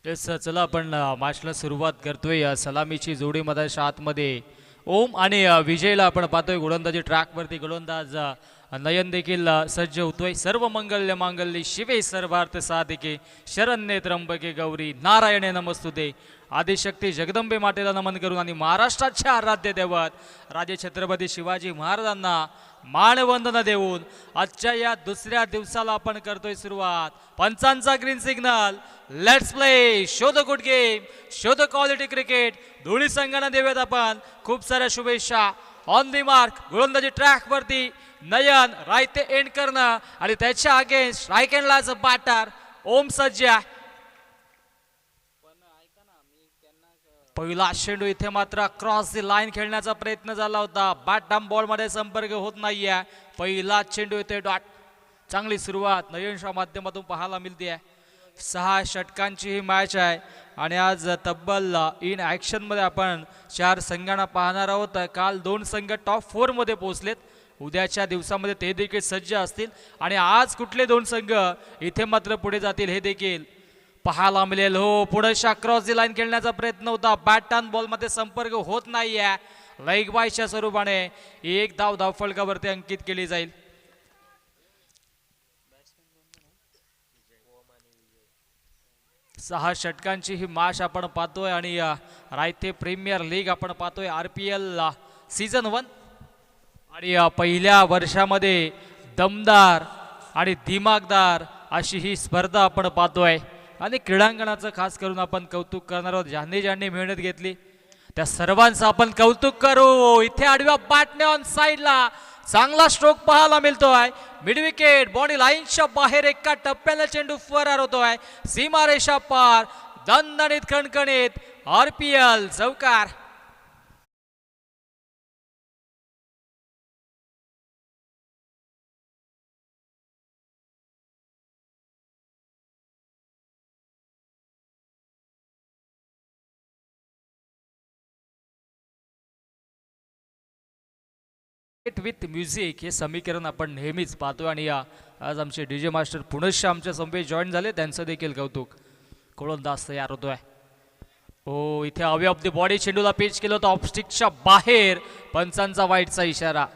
Yes चला आपण मॅचला सुरुवात करतोय सलामीची जोडी मधाच्या आतमध्ये ओम आणि विजयला आपण पाहतोय गोलंदाजी ट्रॅकवरती गोलंदाज नयन देखील सज्ज होतोय. सर्व मंगल्य मांगल्य शिवे सर्वार्थ साधिके शरण्ये त्र्यंबके गौरी नारायणे नमस्तुते. आदिशक्ती जगदंबे मातेला नमन करून आणि महाराष्ट्राच्या आराध्य दैवत राजे छत्रपती शिवाजी महाराजांना मानवंदना देऊन आजच्या या दुसऱ्या दिवसाला आपण करतोय सुरुवात. पंचांचा green signal. Let's play. Show the good game, show the quality cricket. दोन्ही संघांना देऊयात आपण खूप साऱ्या शुभेच्छा. On the mark. गोलंदाजी ट्रॅक वरती नयन रायते एंड करणं आणि त्याच्या अगेन्स्ट राईट हँडलाच बॅटर ओम सज्जा. पहिला चेंडू इथे मात्र क्रॉस दी लाईन खेळण्याचा प्रयत्न झाला होता. बॅट डम बॉल मध्ये संपर्क होत नाहीये. पहिला चेंडू इथे डॉट. चांगली सुरुवात नयनच्या माध्यमातून पाहायला मिळते. 6 षटकांची ही मॅच आहे आणि आज तब्बल इन ॲक्शन मध्ये आपण 4 संघांना पाहणार आहोत. काल 2 संघ टॉप 4 मध्ये पोहोचलेत. उद्याच्या दिवसामध्ये ते देखील सज्ज असतील आणि आज कुठले 2 संघ इथे मात्र पुढे जातील हे देखील पाहायला मिळेल. हो, पुढे क्रॉस दी लाईन खेळण्याचा प्रयत्न होता. बॅट टर्न बॉल मध्ये संपर्क होत नाहीये. लेग बायच्या स्वरूपाने एक धाव धावफलकावरती अंकित केली जाईल. सहा षटकांची ही मॅच आपण पाहतोय आणि रायते प्रीमियर लीग आपण पाहतोय. RPL सीझन 1 आणि पहिल्या वर्षामध्ये दमदार आणि दिमागदार अशी ही स्पर्धा आपण पाहतोय आणि क्रीडांगणाचं खास करून आपण कौतुक करणार आहोत. ज्यांनी मेहनत घेतली त्या सर्वांचं आपण कौतुक करू. इथे आडव्या बॅटने ऑन साईडला चांगला स्ट्रोक पाहायला मिळतोय. मिड विकेट बॉडी लाईनच्या बाहेर एका टप्प्याला चेंडू फरार होतोय. सीमारेषा पार दणदणीत खणखणीत RPL चौकार. विथ म्युझिक हे समीकरण आपण नेहमीच पाहतो आणि आज आमचे DJ मास्टर पुनश्च आमच्या संपेश जॉईन झाले. त्यांचं देखील कौतुक. गोलंदाज तयार होतोय. हो, इथे अवे ऑफ द बॉडी चेंडूला पिच केलं होतं ऑफस्टिकच्या बाहेर. पंचांचा वाईटचा इशारा.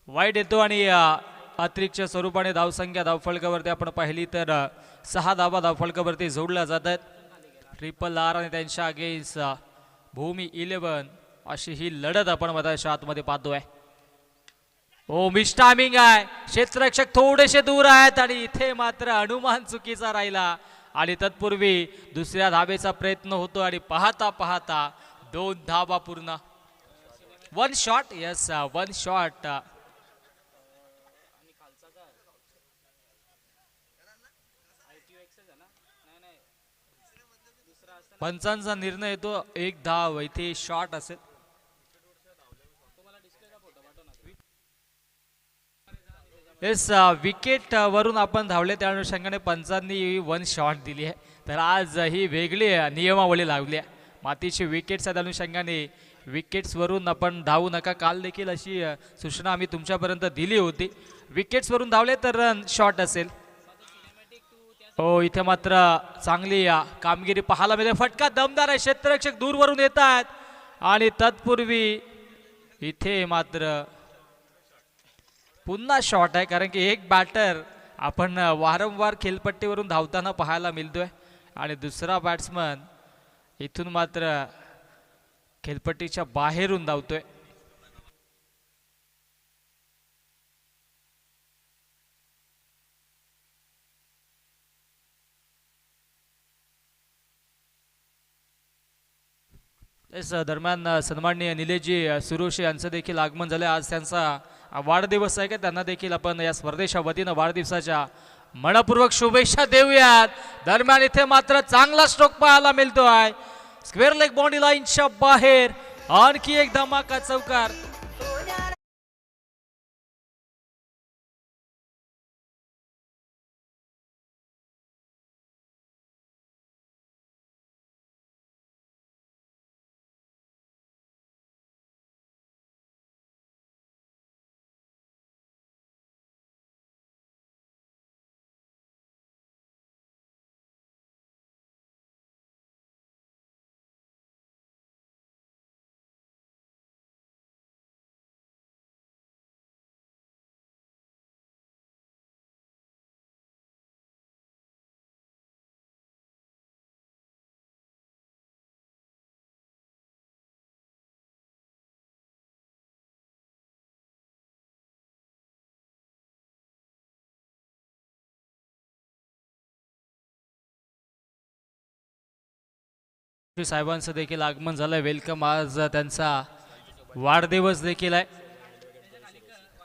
वाईट येतो आणि अतिरिक्तच्या स्वरूपाने धावसंख्या धावफलकावरती आपण पाहिली तर 6 धावा धावफलकावरती जोडल्या जात आहेत. ट्रिपल R आणि त्यांच्या अगेन्स्ट भूमी 11 अशी ही लढत आपण मधाच्या आतमध्ये पाहतोय. हो, मिस टायमिंग आहे. क्षेत्ररक्षक थोडेसे दूर आहेत आणि इथे मात्र अनुमान चुकीचा राहिला आणि तत्पूर्वी दुसऱ्या धावेचा प्रयत्न होतो आणि पाहता पाहता 2 धावा पूर्ण. 1 शॉट. Yes, 1 shot. पंचांचा निर्णय येतो 1 धाव. इथे शॉट असेल. येस, विकेट वरून आपण धावले त्या अनुषंगाने पंचांनी 1 शॉट दिली आहे. तर आज ही वेगळी नियमावली लागली आहे. मातीची विकेट्स त्या अनुषंगाने विकेट्स वरून आपण धावू नका. काल देखील अशी सूचना आम्ही तुमच्यापर्यंत दिली होती. विकेट्स वरून धावले तर रन शॉट असेल. हो, इथे मात्र चांगली कामगिरी पाहायला मिळते. फटका दमदार आहे. क्षेत्ररक्षक दूरवरून येत आहेत आणि तत्पूर्वी इथे मात्र पुन्हा शॉट आहे. कारण की एक बॅटर आपण वारंवार खेळपट्टीवरून धावताना पाहायला मिळतोय आणि दुसरा बॅट्समन इथून मात्र खेळपट्टीच्या बाहेरून धावतोय. येस, दरम्यान सन्माननीय निलेशजी सुरोशे यांचं देखील आगमन झालं. आज त्यांचा वाढदिवस आहे का त्यांना देखील आपण या स्पर्धेच्या वतीनं वाढदिवसाच्या मनपूर्वक शुभेच्छा देऊयात. दरम्यान इथे मात्र चांगला स्ट्रोक पाहायला मिळतोय. स्क्वेअर लेग बॉडी लाईनच्या बाहेर आणखी एक धमाका चौकार. साहेबांचं देखील आगमन झालंय. वेलकम. आज त्यांचा वाढदिवस देखील आहे.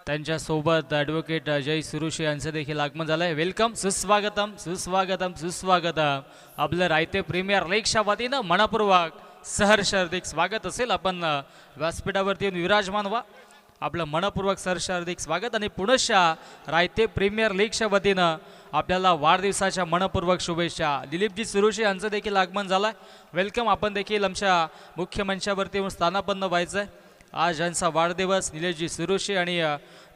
त्यांच्या सोबत ॲडव्होकेट जय सुरुशी यांचं देखील आगमन झालंय. वेलकम, सुस्वागतम सुस्वागतम सुस्वागतम. आपलं रायते प्रीमियर लीगच्या वतीनं मनपूर्वक सहर्ष हार्दिक स्वागत असेल. आपण व्यासपीठावरती येऊन विराजमान व्हा. आपलं मनपूर्वक सहर्ष हार्दिक स्वागत आणि पुनश्चा रायते प्रीमियर लीगच्या वतीनं आपल्याला वाढदिवसाच्या मनपूर्वक शुभेच्छा. दिलीपजी सुरुशी यांचं देखील आगमन झालं आहे. वेलकम. आपण देखील आमच्या मुख्य मंचावरती येऊन स्थानापन्न व्हायचं आहे. आज यांचा वाढदिवस. निलेशजी सुरुशी आणि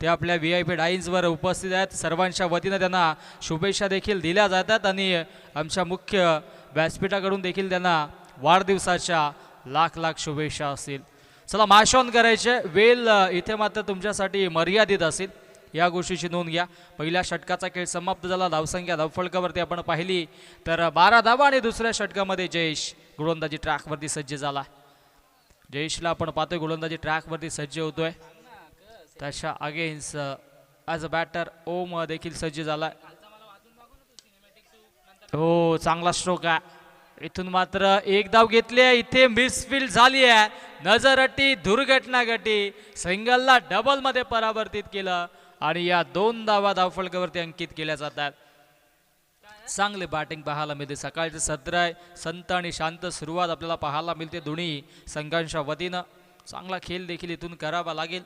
ते आपल्या VIP डाईन्सवर उपस्थित आहेत. सर्वांच्या वतीनं त्यांना शुभेच्छा देखील दिल्या जातात आणि आमच्या मुख्य व्यासपीठाकडून देखील त्यांना वाढदिवसाच्या लाख लाख शुभेच्छा असतील. चला मॅच ऑन करायचे. वेळ इथे मात्र तुमच्यासाठी मर्यादित असेल, या गोष्टीची नोंद घ्या. पहिल्या षटकाचा खेळ समाप्त झाला. धावसंख्या धावफलकावरती आपण पाहिली तर 12 धावा आणि दुसऱ्या षटकामध्ये जयेश गोलंदाजी ट्रॅकवरती सज्ज झाला. जयेशला आपण पाहतोय गोलंदाजी ट्रॅकवरती सज्ज होतोय. त्याच्या अगेन्स्ट ॲज अ बॅटर ओम देखील सज्ज झाला. हो, चांगला स्ट्रोक आहे. इथून मात्र एक धाव घेतली आहे. इथे मिसफील्ड झाली आहे. नजर अटी, दुर्घटना घटी. सिंगलला डबल मध्ये परावर्तित केलं आणि या 2 धावा धावफलकावरती अंकित केल्या जातात. चांगले बॅटिंग पाहायला मिळते. सकाळचे सत्र आहे. संत आणि शांत सुरुवात आपल्याला पाहायला मिळते दोन्ही संघांच्या वतीनं. चांगला खेळ देखील इथून करावा लागेल.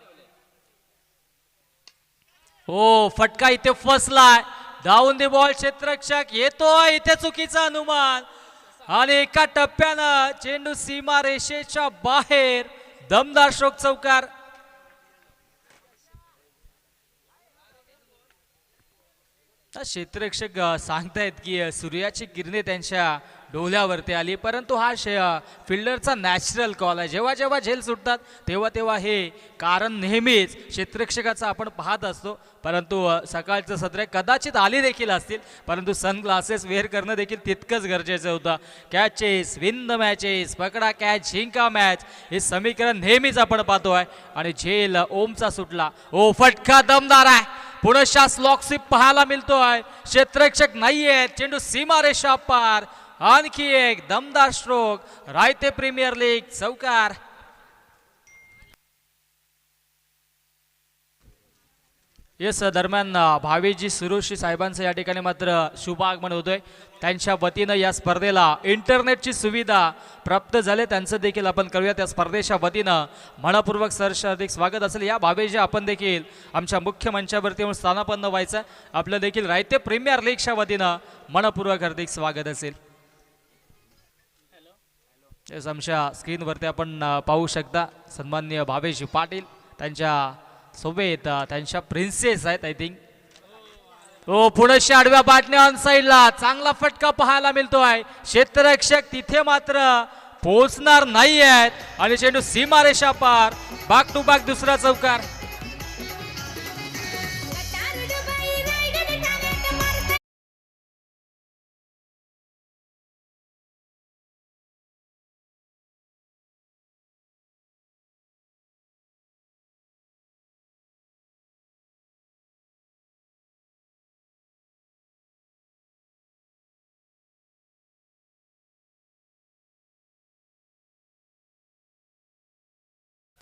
हो, फटका इथे फसलाय. Down the ball. क्षेत्ररक्षक येतोय. इथे चुकीचा अनुमान आणि एका टप्प्यानं चेंडू सीमा रेषेच्या बाहेर. दमदार स्ट्रोक चौकार. क्षेत्ररक्षक सांगतायत की सूर्याची किरणे त्यांच्या डोल्यावरती आली, परंतु हा फिल्डरचा नॅचरल कॉल आहे. जेव्हा जेव्हा झेल सुटतात तेव्हा तेव्हा हे कारण नेहमीच क्षेत्ररक्षकाचं आपण पाहत असतो. परंतु सकाळचं सत्र कदाचित आली देखील असतील, परंतु सनग्लासेस वेअर करणं देखील तितकंच गरजेचं होतं. कॅचेस विन द मॅचेस, पकडा कॅच जिंका मॅच, हे समीकरण नेहमीच आपण पाहतोय. आणि झेल ओमचा सुटला. ओ, फटका दमदार आहे. पुनश्चा स्लॉक स्वीप पाहायला मिळतोय. क्षेत्ररक्षक नाहीये. चेंडू सीमारेषा पार. आणखी एक दमदार स्ट्रोक. रायते प्रीमियर लीग चौकार. येस, दरम्यान भावेजी सुरुशी साहेबांचं या ठिकाणी मात्र शुभ आगमन होतोय. त्यांच्या वतीनं या स्पर्धेला इंटरनेटची सुविधा प्राप्त झाले, त्यांचं देखील आपण करूया. त्या स्पर्धेच्या वतीनं मनपूर्वक सहर्ष हार्दिक स्वागत असेल. या भावेजी आपण देखील आमच्या मुख्य मंचावरती येऊन स्थानापन्न व्हायचं. आपलं देखील रायते प्रीमियर लीगच्या वतीनं मनपूर्वक हार्दिक स्वागत असेल. येस, आमच्या स्क्रीनवरती आपण पाहू शकता सन्माननीय भावेजी पाटील. त्यांच्या सोबत त्यांच्या प्रिन्सेस आहेत आय थिंक. हो, पुनश्च आडव्या बाटण्या ऑन साईडला. चांगला फटका पाहायला मिळतोय. क्षेत्ररक्षक तिथे मात्र पोहोचणार नाही आहेत आणि चेंडू सीमारेषा पार. बॅक टू बॅक दुसरा चौकार.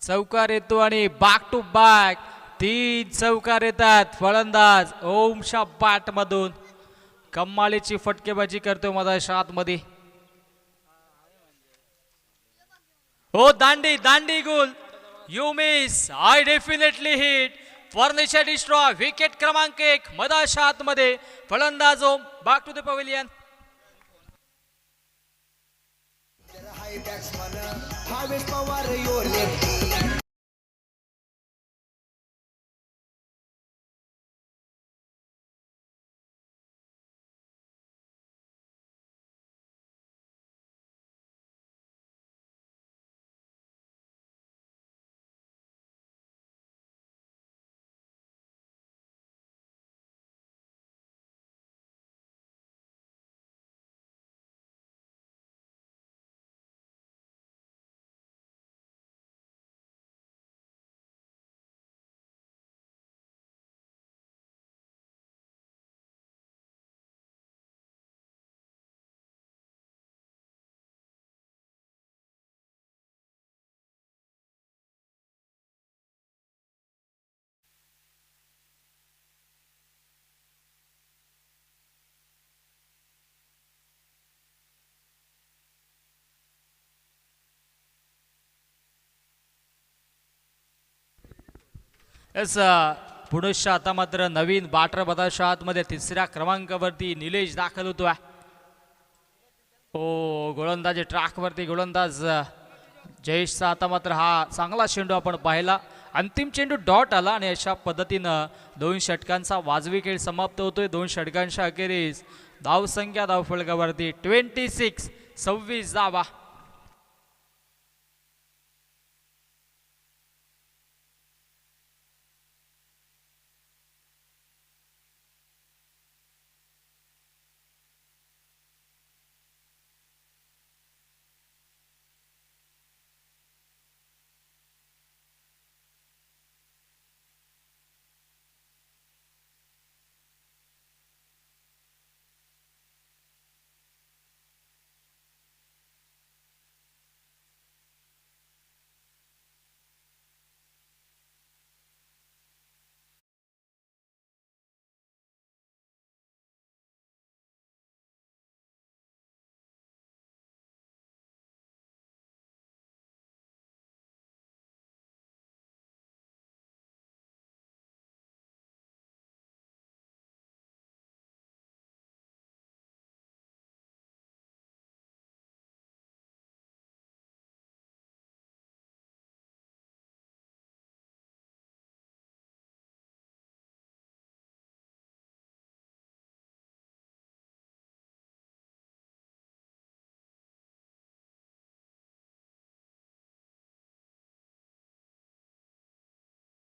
चौकार येतो आणि बॅक टू बॅक 3 चौकार येतात. फलंदाज ओमच्या बॅट मधून कमालीची फटकेबाजी करतो मधाच्या आतमध्ये. हो, दांडी दांडी गोल. You miss, I definitely hit. Furniture destroy. Wicket क्रमांक 1 मधाच्या आतमध्ये. फलंदाज Om. Back to the pavilion. Bhavesh Pawar yes पुढच्या आता मात्र नवीन बाटर बदाच्या आतमध्ये तिसऱ्या क्रमांकावरती निलेश दाखल होतोय. ओ गोलंदाजी ट्रॅकवरती गोलंदाज जयेशचा आता मात्र हा चांगला चेंडू आपण पाहिला. अंतिम चेंडू डॉट आला आणि अशा पद्धतीनं 2 षटकांचा वाजवी खेळ समाप्त होतोय. 2 षटकांच्या अखेरीस धावसंख्या धावफलकावरती 26 धावा.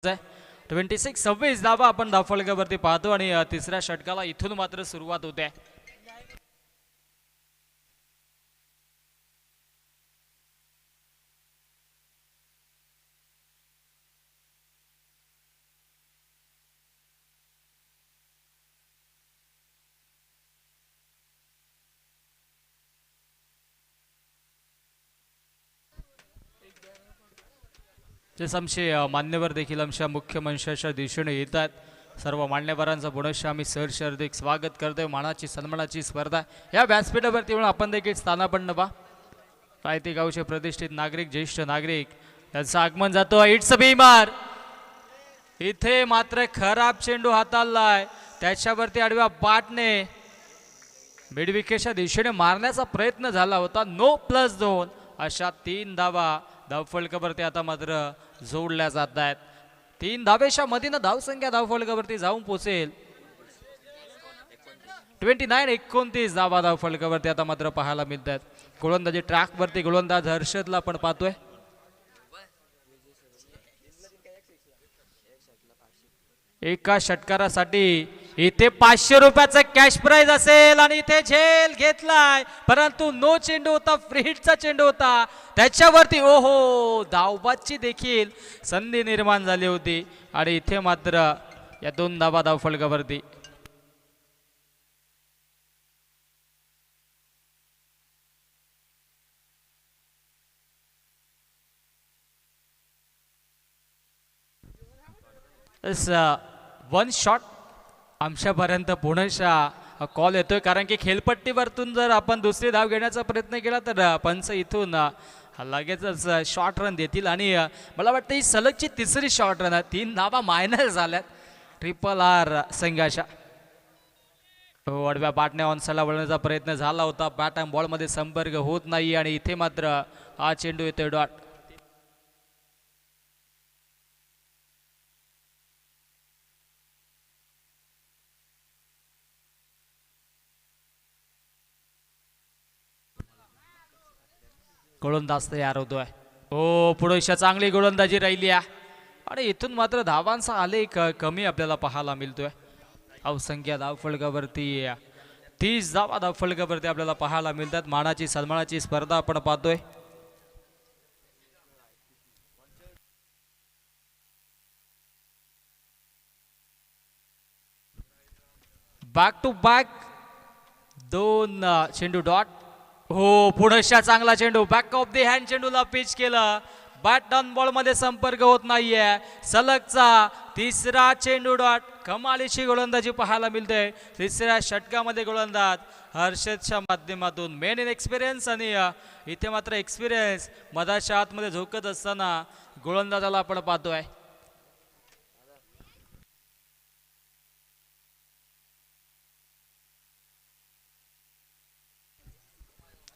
आहे 26 धावा आपण धावफलकावरती पाहतो आणि तिसऱ्या षटकाला इथून मात्र सुरुवात होते. तेच आमचे मान्यवर देखील आमच्या मुख्य मंचाच्या दिशेने येतात. सर्व मान्यवरांचं पुनश्च आम्ही सहर्ष हार्दिक स्वागत करतोय. मानाची सन्मानाची स्पर्धा या व्यासपीठावरती म्हणून आपण देखील स्थानापन्न बा रायते गावचे प्रतिष्ठित नागरिक ज्येष्ठ नागरिक यांचं आगमन जातो. इट्स बीमार इथे मात्र खराब चेंडू हाताळलाय. त्याच्यावरती आडव्या बाटने मिडविकेटच्या दिशेने मारण्याचा प्रयत्न झाला होता. नो +2 अशा 3 धावा धावफलकावरती आता मात्र जोडल्या जात आहेत. 3 धावेच्या मधीनं धावसंख्या धावफलकावरती जाऊन पोहोचेल 29 धावा धावफलकावरती आता मात्र पाहायला मिळत आहेत. गोलंदाजी ट्रॅकवरती गोलंदाज हर्षदला आपण पाहतोय. एका षटकारासाठी इथे 500 रुपयाचं कॅश प्राइज असेल आणि इथे झेल घेतलाय, परंतु नो चेंडू होता, फ्री हिटचा चेंडू होता. त्याच्यावरती ओहो धावबादची देखील संधी निर्माण झाली होती आणि इथे मात्र या 2 धावा धावफलकावरती. वन शॉट आमच्यापर्यंत पुण्याच्या कॉल येतोय, कारण की खेळपट्टीवरतून जर आपण दुसरी धाव घेण्याचा प्रयत्न केला तर पंच इथून लगेचच शॉर्ट रन देतील आणि मला वाटतं ही सलगची तिसरी शॉर्ट रन आहे. 3 धावा मायनस झाल्यात RRR संघाच्या. आडव्या बॅटने ऑनसाला वळण्याचा प्रयत्न झाला होता, बॅट अँड बॉलमध्ये संपर्क होत नाही आणि इथे मात्र हा चेंडू येतोय डॉट. गोलंदाज तयार होतोय. हो पुढेच्या चांगली गोलंदाजी राहिली आहे आणि इथून मात्र धावांचा आलेख कमी आपल्याला पाहायला मिळतोय. धावसंख्या धावफलकावरती 30 धावा धावफलकावरती आपल्याला पाहायला मिळतात. मानाची सन्मानाची स्पर्धा आपण पाहतोय. बॅक टू बॅक 2 चेंडू डॉट. हो पुढच्या चांगला चेंडू बॅक ऑफ द हँड चेंडूला पिच केलं, बॅट ऑन बॉल मध्ये संपर्क होत नाहीये. सलगचा तिसरा चेंडू डॉट. कमालीची गोलंदाजी पाहायला मिळते तिसऱ्या षटकामध्ये. गोलंदाज हर्षदच्या माध्यमातून मेन इन एक्सपिरियन्स आणि इथे मात्र एक्सपिरियन्स मधाच्या आतमध्ये झोकत असताना गोलंदाजाला आपण पाहतोय.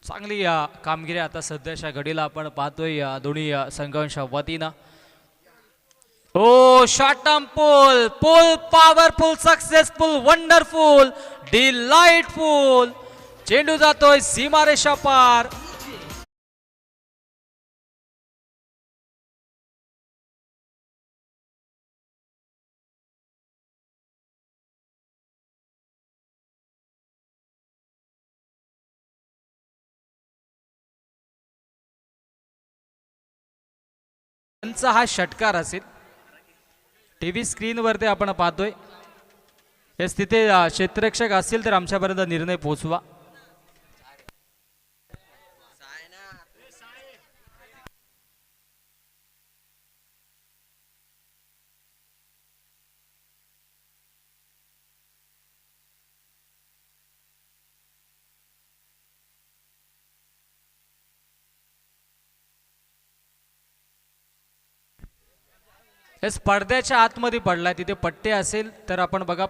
चांगली कामगिरी आता सध्याच्या घडीला आपण पाहतोय दोन्ही संघांच्या वतीनं. ओ शॉर्ट पुल पुल पॉवरफुल सक्सेसफुल वंडरफुल डिलाइटफुल चेंडू जातोय सीमारेषा पार. त्यांचा हा षटकार असेल. टीव्ही स्क्रीनवरती आपण पाहतोय. येस तिथे क्षेत्ररक्षक असतील तर आमच्यापर्यंत निर्णय पोहोचवा. हेच पडद्याच्या आतमध्ये पडलाय तिथे पट्टे असेल तर आपण बघा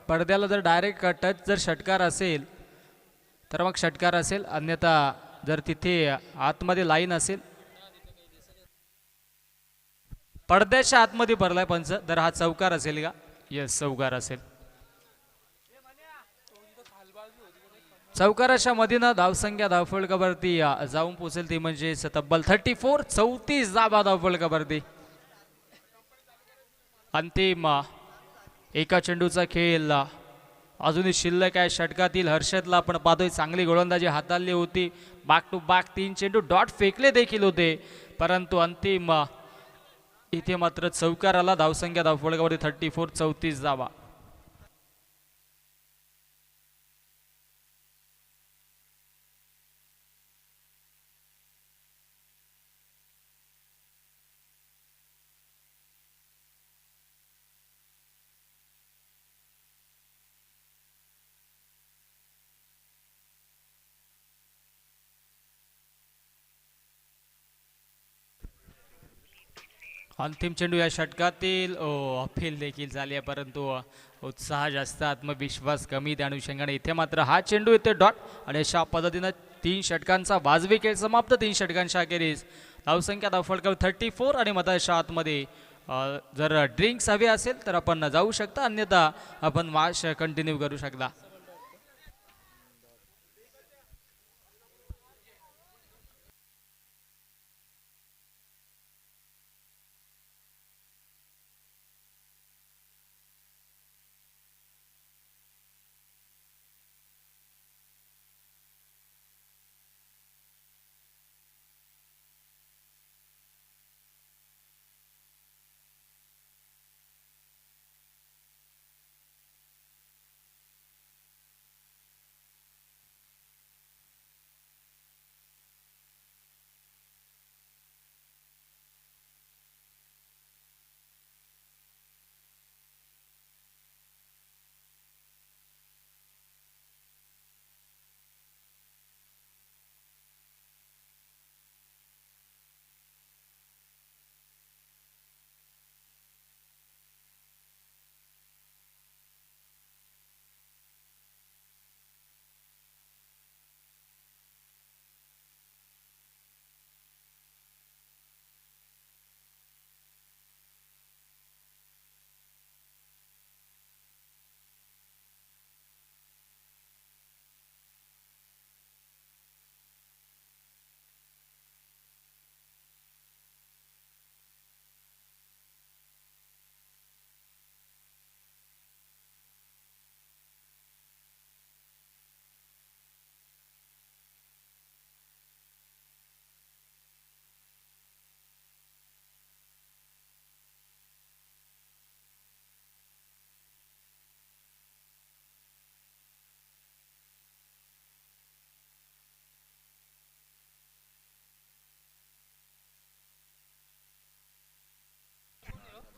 पडद्याला जर डायरेक्ट टच जर षटकार असेल तर मग षटकार असेल, अन्यथा जर तिथे आतमध्ये लाईन असेल पडद्याच्या आतमध्ये पडलाय पंच तर हा चौकार असेल का? येस चौकार असेल. चौकाराच्या मधीनं धावसंख्या धावफलकावरती जाऊन पोहोचेल ती म्हणजे तब्बल 34 धावा धावफलकावरती. अंतिम एका चेंडूचा खेळ अजूनही शिल्लक आहे. षटकातील हर्षदला आपण पाहतोय चांगली गोलंदाजी हाताळली होती. बॅक टू बॅक 3 चेंडू डॉट फेकले देखील होते, परंतु अंतिम इथे मात्र चौकाराला धावसंख्या धावफलकावरती 34 धावा. अंतिम चेंडू या षटकातील अपील देखील झाली आहे, परंतु उत्साह जास्त आत्मविश्वास कमी त्या अनुषंगाने इथे मात्र हा चेंडू येते डॉट. आणि अशा पद्धतीनं 3 षटकांचा वाजवी खेळ समाप्त. 3 षटकांच्या अखेरीस धावसंख्या धावफलकावर 34 आणि मताच्या आतमध्ये जर ड्रिंक्स हवे असेल तर आपण जाऊ शकता, अन्यथा आपण मॅच कंटिन्यू करू शकता.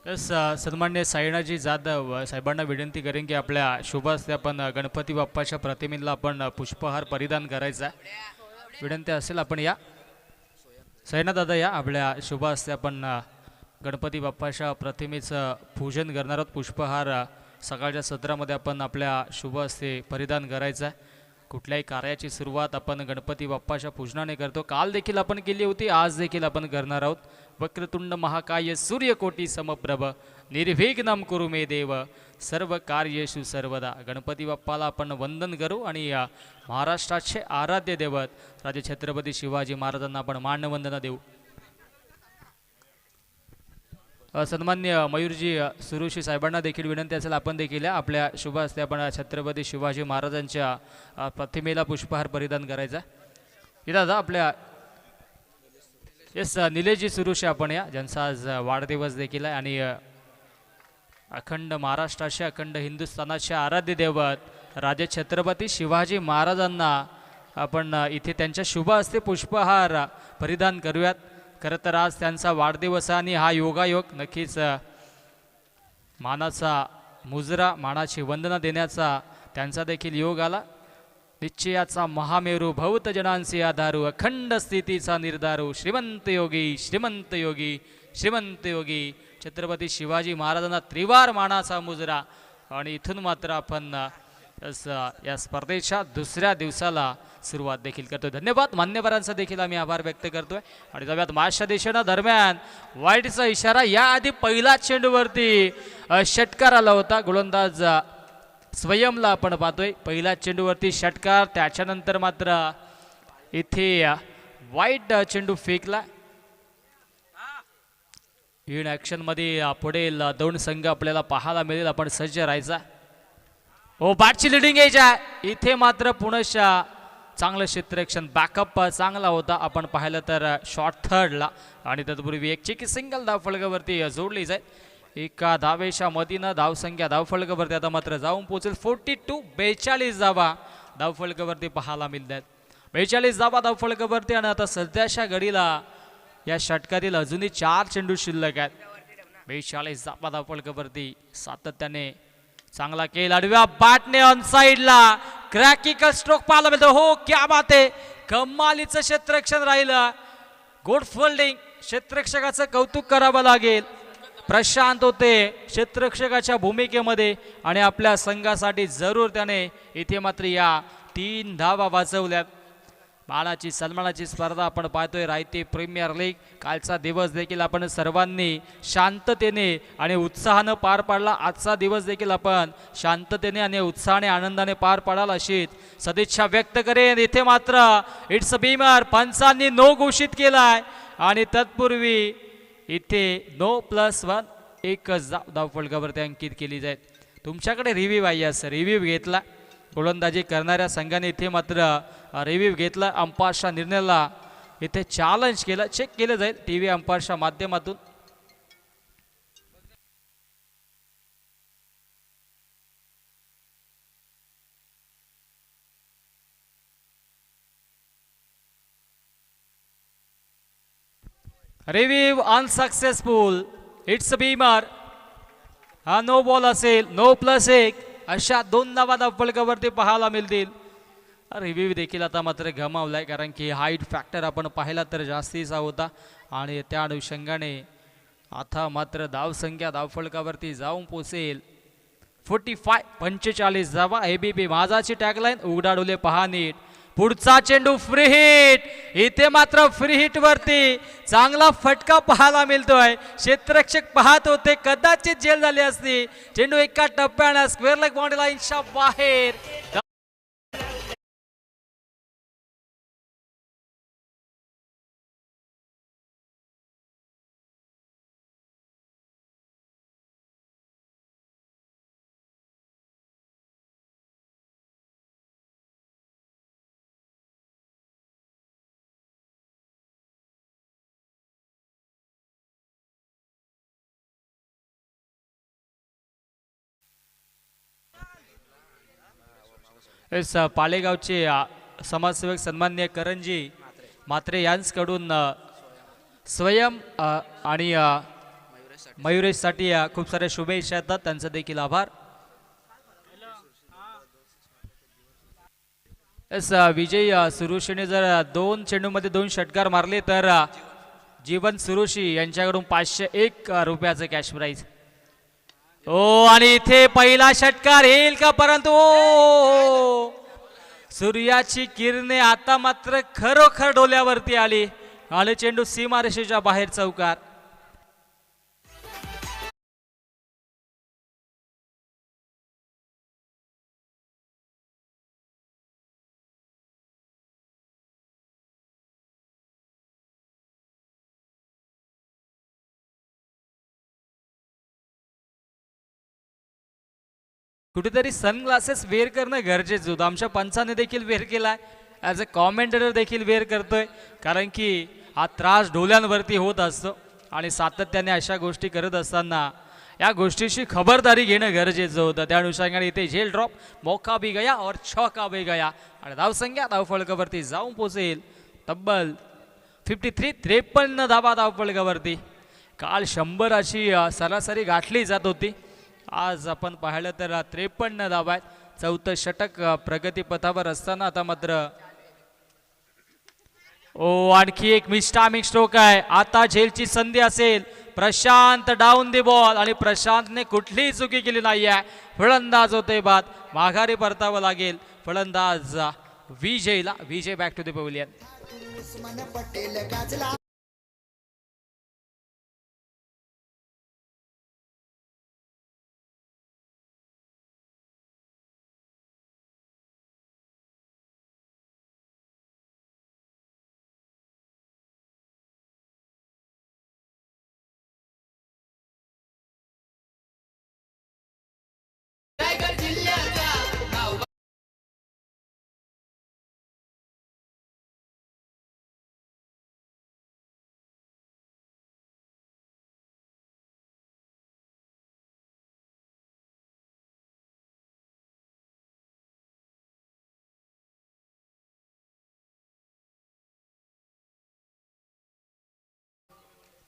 यस सन्मान्य साईनाजी जाधव साहेबांना विनंती करेन की आपल्या शुभ हस्ते आपण गणपती बाप्पाच्या प्रतिमेला आपण पुष्पहार परिधान करायचा. विनंती असेल आपण या साईना दादा या आपल्या शुभ हस्ते आपण गणपती बाप्पाच्या प्रतिमेचं पूजन करणार आहोत. पुष्पहार सकाळच्या सत्रामध्ये आपण आपल्या शुभ हस्ते परिधान करायचा. कुठल्याही कार्याची सुरुवात आपण गणपती बाप्पाच्या पूजनाने करतो. काल देखील आपण केली होती, आज देखील आपण करणार आहोत. वक्रतुंड महाकाय सूर्यकोटी समप्रभ निर्विघ्नं कुरु मे देव सर्व कार्येषु सर्वदा. गणपती बाप्पाला आपण वंदन करू आणि महाराष्ट्राचे आराध्य दैवत राजे छत्रपती शिवाजी महाराजांना आपण मानवंदना देऊ. सन्मान्य मयूरजी सुरुशी साहेबांना देखील विनंती असेल आपण देखील आपल्या शुभ हस्ते आपण छत्रपती शिवाजी महाराजांच्या प्रतिमेला पुष्पहार परिधान करायचा. इथं आपल्या येस निलेशजी सुरुशी आपण या ज्यांचा आज वाढदिवस देखील आहे आणि अखंड महाराष्ट्राचे अखंड हिंदुस्थानाचे आराध्य दैवत राजे छत्रपती शिवाजी महाराजांना आपण इथे त्यांच्या शुभ हस्ते पुष्पहार परिधान करूयात. खरं तर आज त्यांचा वाढदिवस आणि हा योगायोग नक्कीच मानाचा मुजरा मानाची वंदना देण्याचा त्यांचा देखील योग आला. निश्चयाचा महामेरू भौत जनांसी आधारू अखंड स्थितीचा निर्धारू श्रीमंत योगी श्रीमंत योगी श्रीमंत योगी छत्रपती शिवाजी महाराजांना त्रिवार मानाचा मुजरा. आणि इथून मात्र आपण या स्पर्धेच्या दुसऱ्या दिवसाला सुरुवात देखील करतोय. धन्यवाद मान्यवरांचा देखील आम्ही आभार व्यक्त करतोय. आणि जाऊयात माशा दिशेनं दरम्यान वाईटचा इशारा. याआधी पहिला चेंडूवरती षटकार आला होता. गोलंदाज स्वयंला आपण पाहतोय पहिल्या चेंडूवरती षटकार. त्याच्यानंतर मात्र इथे वाईट चेंडू फेकला. इन ॲक्शन मध्ये पुढील दोन संघ आपल्याला पाहायला मिळेल. आपण सज्ज राहायचा. हो बॅटची लिडिंग यायची इथे मात्र पुनश्च चांगलं क्षेत्ररक्षण बॅकअप चांगला होता. आपण पाहिलं तर शॉर्ट थर्डला आणि तत्पूर्वी एक चिकी सिंगल धावफलकावरती जोडली जाईल. एका धावेच्या मतीनं धावसंख्या धावफलकावरती आता मात्र जाऊन पोहोचेल 42 धावा धावफलकावरती पाहायला मिळतात. 42 धावा धावफलकावरती आणि आता सध्याच्या घडीला या षटकातील अजूनही 4 चेंडू शिल्लक आहेत. 42 धावा धावफलकावरती सातत्याने चांगला केल आडव्या बॅटने ऑन साइडला क्रॅकिकल स्ट्रोक पाहायला मिळतो. हो क्या बात आहे. कमालीचं क्षेत्ररक्षण राहिलं. Good fielding. क्षेत्ररक्षकाचं कौतुक करावं लागेल. प्रशांत होते क्षेत्ररक्षकाच्या भूमिकेमध्ये आणि आपल्या संघासाठी जरूर त्याने इथे मात्र या 3 धावा वाचवल्यात. मानाची सन्मानाची स्पर्धा आपण पाहतोय रायते प्रीमियर लीग. कालचा दिवस देखील आपण सर्वांनी शांततेने आणि उत्साहानं पार पाडला. आजचा दिवस देखील आपण शांततेने आणि उत्साहाने आनंदाने पार पाडाल अशी सदिच्छा व्यक्त करेन. इथे मात्र इट्स बीमर पंचांनी नो घोषित केलाय आणि तत्पूर्वी इथे नो+1 एक धावफलकावरती अंकित केली जाईल. तुमच्याकडे रिव्ह्यू आहे. यस रिव्ह्यू घेतला. गोलंदाजी करणाऱ्या संघाने इथे मात्र रिव्ह्यू घेतला. अंपायरच्या निर्णयाला इथे चॅलेंज केलं. चेक केलं जाईल टीव्ही अंपायरच्या माध्यमातून. Review unsuccessful. It's Beamer. हा नो बॉल असेल. नो+1 अशा 2 धावा धावफलकावरती पाहायला मिळतील. रिव्ह्यू देखील आता मात्र गमावलाय कारण की हाईट फॅक्टर आपण पाहिला तर जास्तीचा होता आणि त्या अनुषंगाने आता मात्र धावसंख्या धावफलकावरती जाऊन पोचेल 45 धावा. एबीपी माझाची टॅगलाईन उघडाडोले पहा नीट. पुढचा चेंडू फ्री हिट. इथे मात्र फ्री हिट वरती चांगला फटका पाहायला मिळतोय. क्षेत्ररक्षक पाहत होते कदाचित जेल झाली असती. चेंडू एका टप्प्यानं स्क्वेअर लेग बाउंड्री लाईनच्या बाहेर. पालेगावचे समाजसेवक सन्मान्य करंजी मात्रे यांच्याकडून स्वयं आणि मयुरेशसाठी खूप साऱ्या शुभेच्छा येतात. त्यांचा देखील आभार. विजय सुरुशीने जर 2 चेंडूमध्ये 2 षटकार मारले तर जीवन सुरुशी यांच्याकडून 501 रुपयाचं कॅश प्राईज. आणि इथे पहिला षटकार येईल का परंतु सूर्याची किरणे आता मात्र खरोखर डोल्यावरती आली आणि चेंडू सीमारेषेच्या बाहेर चौकार. कुठेतरी सनग्लासेस वेअर करणं गरजेचं होतं. आमच्या पंचाने देखील वेअर केलाय, ॲज अ कॉमेंटेटर देखील वेअर करतोय, कारण की हा त्रास डोल्यांवरती होत असतो आणि सातत्याने अशा गोष्टी करत असताना या गोष्टीची खबरदारी घेणं गरजेचं होतं. त्या अनुषंगाने इथे झेल ड्रॉप, मौका भी गया और चौका भी गया आणि धावसंख्या धावफलकावरती जाऊन पोहोचेल तब्बल 53 धावा धावफलकावरती. काल 100 सरासरी गाठली जात होती, आज आपण पाहिलं तर 53 धावा आहेत. चौथं षटक प्रगतीपथावर असताना आता मात्र आणखी एक मिस्टामिक स्ट्रोक आहे. आता झेलची संधी असेल. प्रशांत डाऊन दी बॉल आणि प्रशांतने कुठलीही चुकी केली नाही आहे. फलंदाज होते बाद, माघारी परतावं लागेल फलंदाज विजयला. विजय बॅक टू द पवेलियन.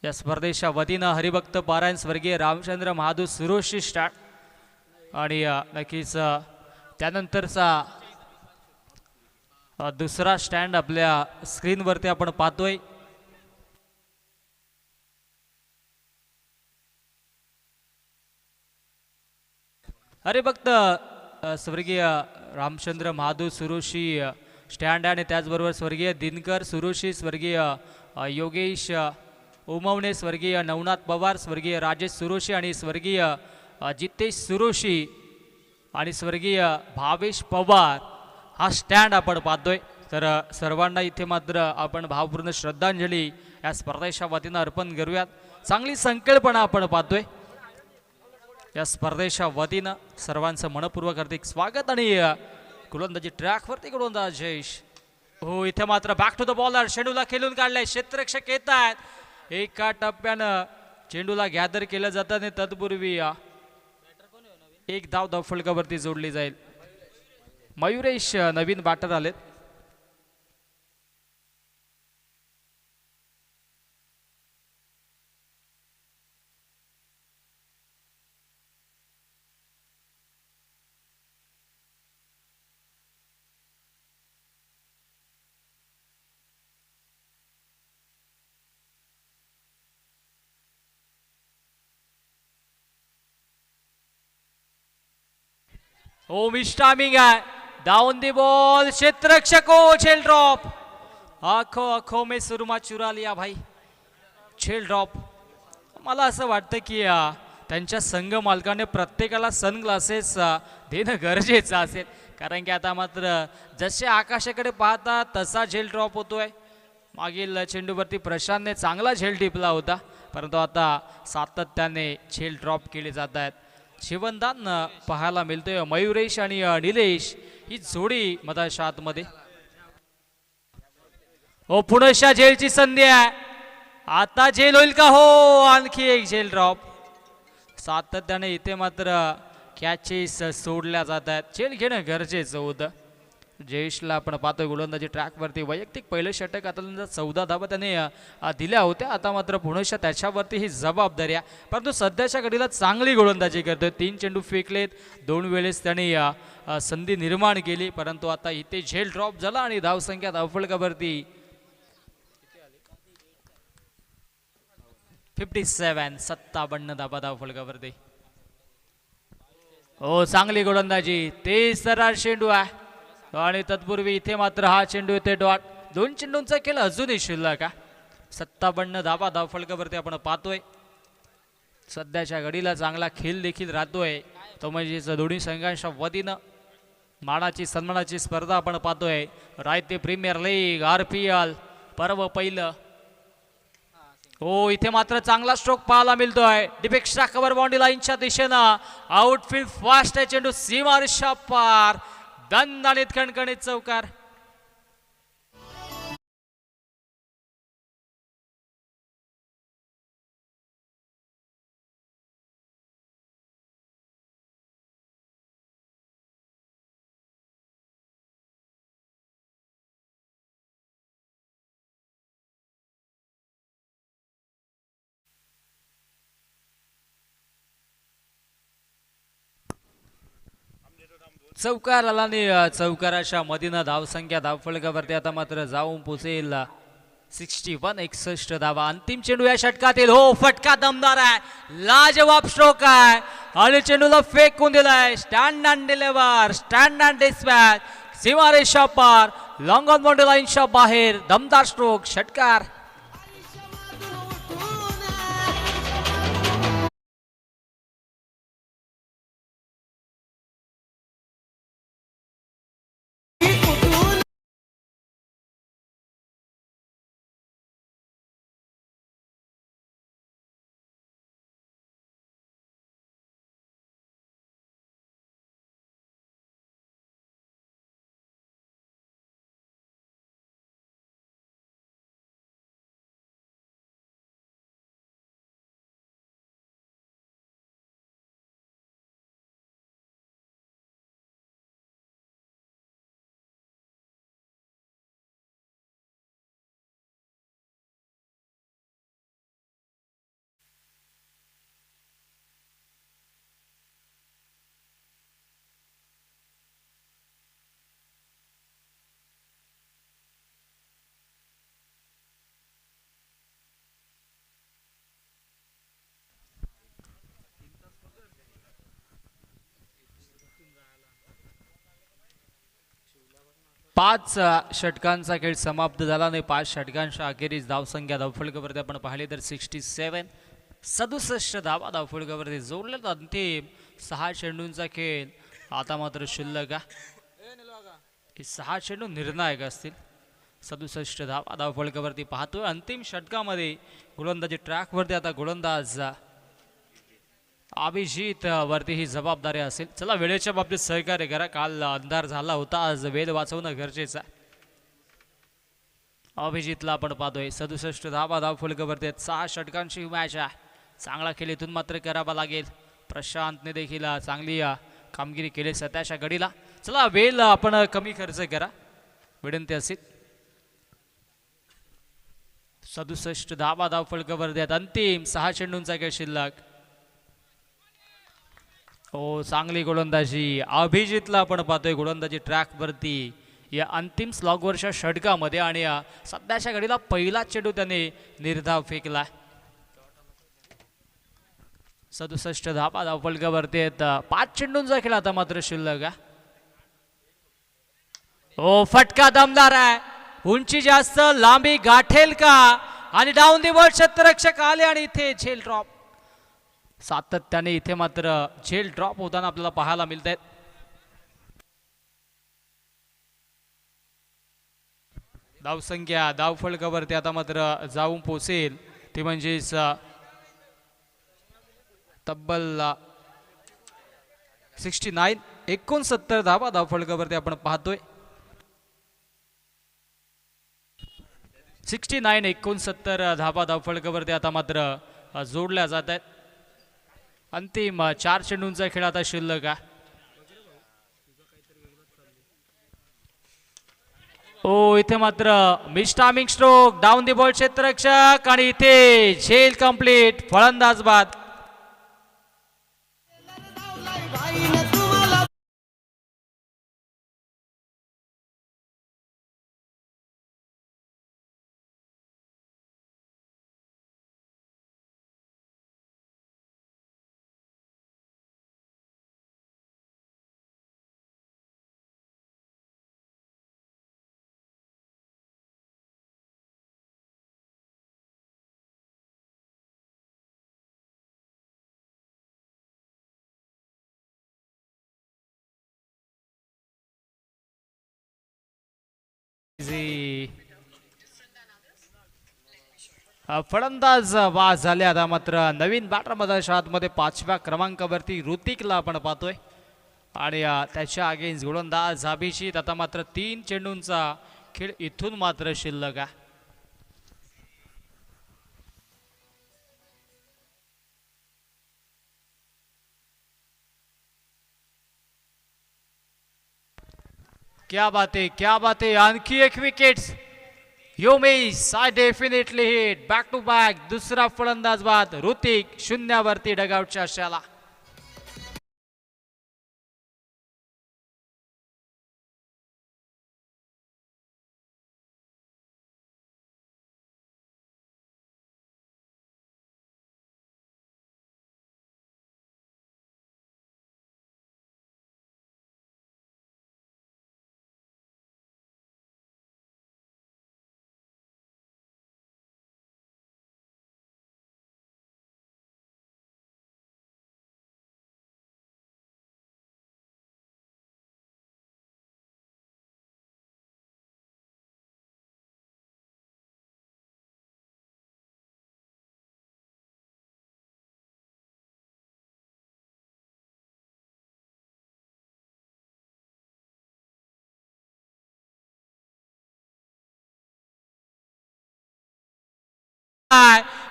या स्पर्धेच्या वतीनं हरिभक्त पारायण स्वर्गीय रामचंद्र महादू सुरोशी स्टार्ट आणि नक्कीच त्यानंतरचा दुसरा स्टँड आपल्या स्क्रीनवरती आपण पाहतोय. हरिभक्त स्वर्गीय रामचंद्र महादू सुरोशी स्टँड आणि त्याचबरोबर स्वर्गीय दिनकर सुरोशी, स्वर्गीय योगेश उमवणे, स्वर्गीय नवनाथ पवार, स्वर्गीय राजेश सुरोशी आणि स्वर्गीय जितेश सुरोशी आणि स्वर्गीय भावेश पवार हा स्टँड आपण पाहतोय. तर सर्वांना इथे मात्र आपण भावपूर्ण श्रद्धांजली या स्पर्धेच्या वतीनं अर्पण करूयात. चांगली संकल्पना आपण पाहतोय या स्पर्धेच्या वतीनं. सर्वांचं मनपूर्वक हार्दिक स्वागत आणि गोलंदाजी ट्रॅकवरती गोलंदाज जयेश. इथे मात्र बॅक टू द बॉलर. चेंडूला खेळून काढलाय, क्षेत्ररक्षक येत आहेत. एका टप्प्यानं चेंडूला गॅदर केलं जातं आणि तत्पूर्वी एक धाव धावफलकावरती जोडली जाईल. मयुरेश नवीन बॅटर आलेत. मिस्टामिंग आहे. डाउन दी बॉल, क्षेत्ररक्षक झेल ड्रॉप. आखो में सुरमा चुरा लिया भाई. झेल ड्रॉप. मला असं वाटतं की त्यांच्या संघ मालकाने प्रत्येकाला सनग्लासेस देणं गरजेचं असेल, कारण की आता मात्र जसे आकाशाकडे पाहतात तसा झेल ड्रॉप होतोय. मागील चेंडूवरती प्रशांतने चांगला झेल टिपला होता, परंतु आता सातत्याने झेल ड्रॉप केले जात आहेत. शिवनदान पाहायला मिळतोय. मयुरेश आणि निलेश ही जोडी मधाच्या आतमध्ये. पुनश्या झेलची संधी आहे. आता झेल होईल का? आणखी एक झेल ड्रॉप. सातत्याने इथे मात्र कॅचेस सोडल्या जात आहेत. झेल घेणं गरजेचं होतं. जयेशला आपण पाहतोय गोलंदाजी ट्रॅकवरती. वैयक्तिक पहिलं षटक आता 14 धावा त्याने दिल्या होत्या. आता मात्र पुनश्या त्याच्यावरती ही जबाबदारी आहे, परंतु सध्याच्या घडीला चांगली गोलंदाजी करतोय. 3 चेंडू फेकलेत, 2 वेळेस त्याने संधी निर्माण केली, परंतु आता इथे झेल ड्रॉप झाला आणि धावसंख्या धावफलकावरती 57 धावा धावफलकावरती. चांगली गोलंदाजी. तेज तरार चेंडू आहे. आणि तत्पूर्वी इथे मात्र हा चेंडू येते डॉट. दोन चेंडूंचा खेळ अजूनही शिल्लक का 57 धावा धावफलकावरती आपण पाहतोय. सध्याच्या घडीला चांगला खेळ देखील राहतोय तो म्हणजे दोन्ही संघांच्या वतीनं मानाची सन्मानाची स्पर्धा आपण पाहतोय. रायते प्रीमियर लीग RPL पर्व पहिलं. हो इथे मात्र चांगला स्ट्रोक पाहायला मिळतोय. डिपेक्स्ट्रा कव्हर बाउंड्री लाईनच्या दिशेनं आउटफील्ड फास्ट आहे चेंडू सीमारेषा पार. दणदणीत कणकणीत चौकार. चौकार आला आणि चौकाराच्या मधीनं धावसंख्या धावफलकावरती आता मात्र जाऊन पोचेल 61 धावा. अंतिम चेंडू या षटकातील. हो फटका दमदार आहे. लाजवाब स्ट्रोक आहे आणि चेंडूला फेकून दिलाय. Stand and deliver stand and dispatch सीमारेषा पार लॉंग ऑन बाउंड्री लाईनच्या बाहेर. दमदार स्ट्रोक षटकार. पाच षटकांचा खेळ समाप्त झाला नाही. 5 षटकांच्या अखेरीस धावसंख्या धावफलकावरती आपण पाहिले तर 67 धावा धावफलकावरती जोडलेत. अंतिम 6 चेंडूंचा खेळ आता मात्र शिल्लक. 6 चेंडू निर्णायक असतील. 67 धावा धावफलकावरती पाहतोय. अंतिम षटकामध्ये गोलंदाजी ट्रॅकवरती आता गोलंदाज अभिजित वरती ही जबाबदारी असेल. चला वेळेच्या बाबतीत सहकार्य करा. काल अंधार झाला होता, आज वेळ वाचवणं गरजेचं आहे. अभिजितला आपण पाहतोय 67 धावा धावफलकावरती 6 षटकांची मॅच आहे. चांगला खेळ इथून मात्र करावा लागेल. प्रशांतने देखील चांगली कामगिरी केली सध्याच्या घडीला. चला वेळ आपण कमी खर्च करा विनंती असेल. 67 धावा धावफलकावरती अंतिम 6 चेंडूंचा खेळ शिल्लक. हो चांगली गोलंदाजी अभिजितला आपण पाहतोय गोलंदाजी ट्रॅकवरती या अंतिम स्लॉगवरच्या षटकामध्ये. आणि सध्याच्या घडीला पहिला चेंडू त्याने निर्धाव फेकला. 67 धावा धावफलकावरती आहेत. 5 चेंडूंचा खेळ आता मात्र शिल्लक. हो फटका दमदार आहे. उंची जास्त लांबी गाठेल का आणि डाऊन दी बॉल क्षेत्ररक्षक आले आणि इथे झेल ड्रॉप. सातत्याने इथे मात्र झेल ड्रॉप होताना आपल्याला पाहायला मिळत आहेत. धावसंख्या धावफलकावरती आता मात्र जाऊन पोचेल ती म्हणजेच तब्बल 69 धावा धावफलकावरती आपण पाहतोय. 69 धावा धावफलकावरती आता मात्र जोडल्या जात आहेत. अंतिम 4 चेंडूंचा खेळ आता शिल्लक. हो इथे मात्र मिस्टामिंग स्ट्रोक डाऊन दी बॉल क्षेत्ररक्षक आणि इथे झेल कंप्लीट फलंदाज बाद. फलंदाज बाद झाले. आता मात्र नवीन बॅटर मधल्या आतमध्ये 5व्या क्रमांकावरती ऋतिकला आपण पाहतोय आणि त्याच्या अगेन्स्ट गोलंदाज अभिजित. आता मात्र 3 चेंडूंचा खेळ इथून मात्र शिल्लक आहे. क्या बात है, क्या बात है. आणखी एक wickets. You miss, I definitely hit. Back to back दुसरा फलंदाज बाद. ऋतिक शून्यावरती डगआउटच्या आशाला.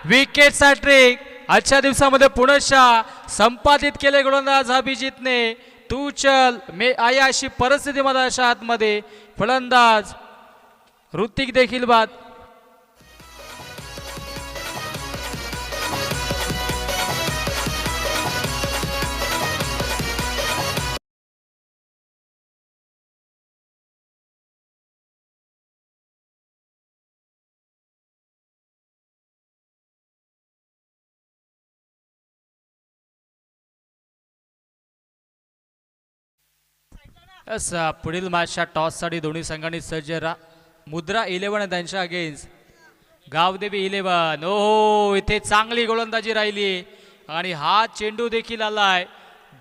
विकेट ट्रिक आजच्या दिवसामध्ये पुनश्चा संपादित केले गोलंदाज अभिजितने. तू चल मे आया अशी परिस्थिती मध्ये आतमध्ये फलंदाज ऋतिक देखील बाद. पुढील मॅचच्या टॉससाठी दोन्ही संघांनी सज्ज मुद्रा 11 त्यांच्या अगेन्स्ट गावदेवी 11. ओहो, इथे चांगली गोलंदाजी राहिली आणि हा चेंडू देखील आलाय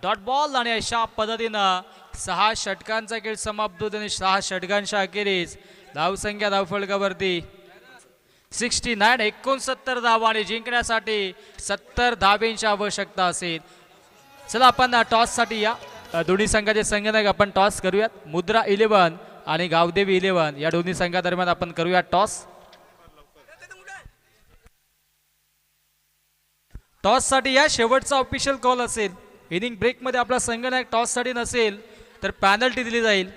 डॉट बॉल. आणि अशा पद्धतीनं 6 षटकांचा खेळ समाप्त होतो आणि 6 षटकांच्या अखेरीस धावसंख्या धावफलकावरती 69 69 धावा आणि जिंकण्यासाठी 70 धावेंची आवश्यकता असेल. चला आपण टॉससाठी या दोन्ही संघाचे संघनायक आपण टॉस करूयात. मुद्रा 11 आणि गावदेवी 11 या दोन्ही संघादरम्यान आपण करूया टॉस. टॉस साठी या शेवटचा ऑफिशियल कॉल असेल. इनिंग ब्रेक मध्ये आपला संघनायक टॉस साठी नसेल तर पॅनल्टी दिली जाईल.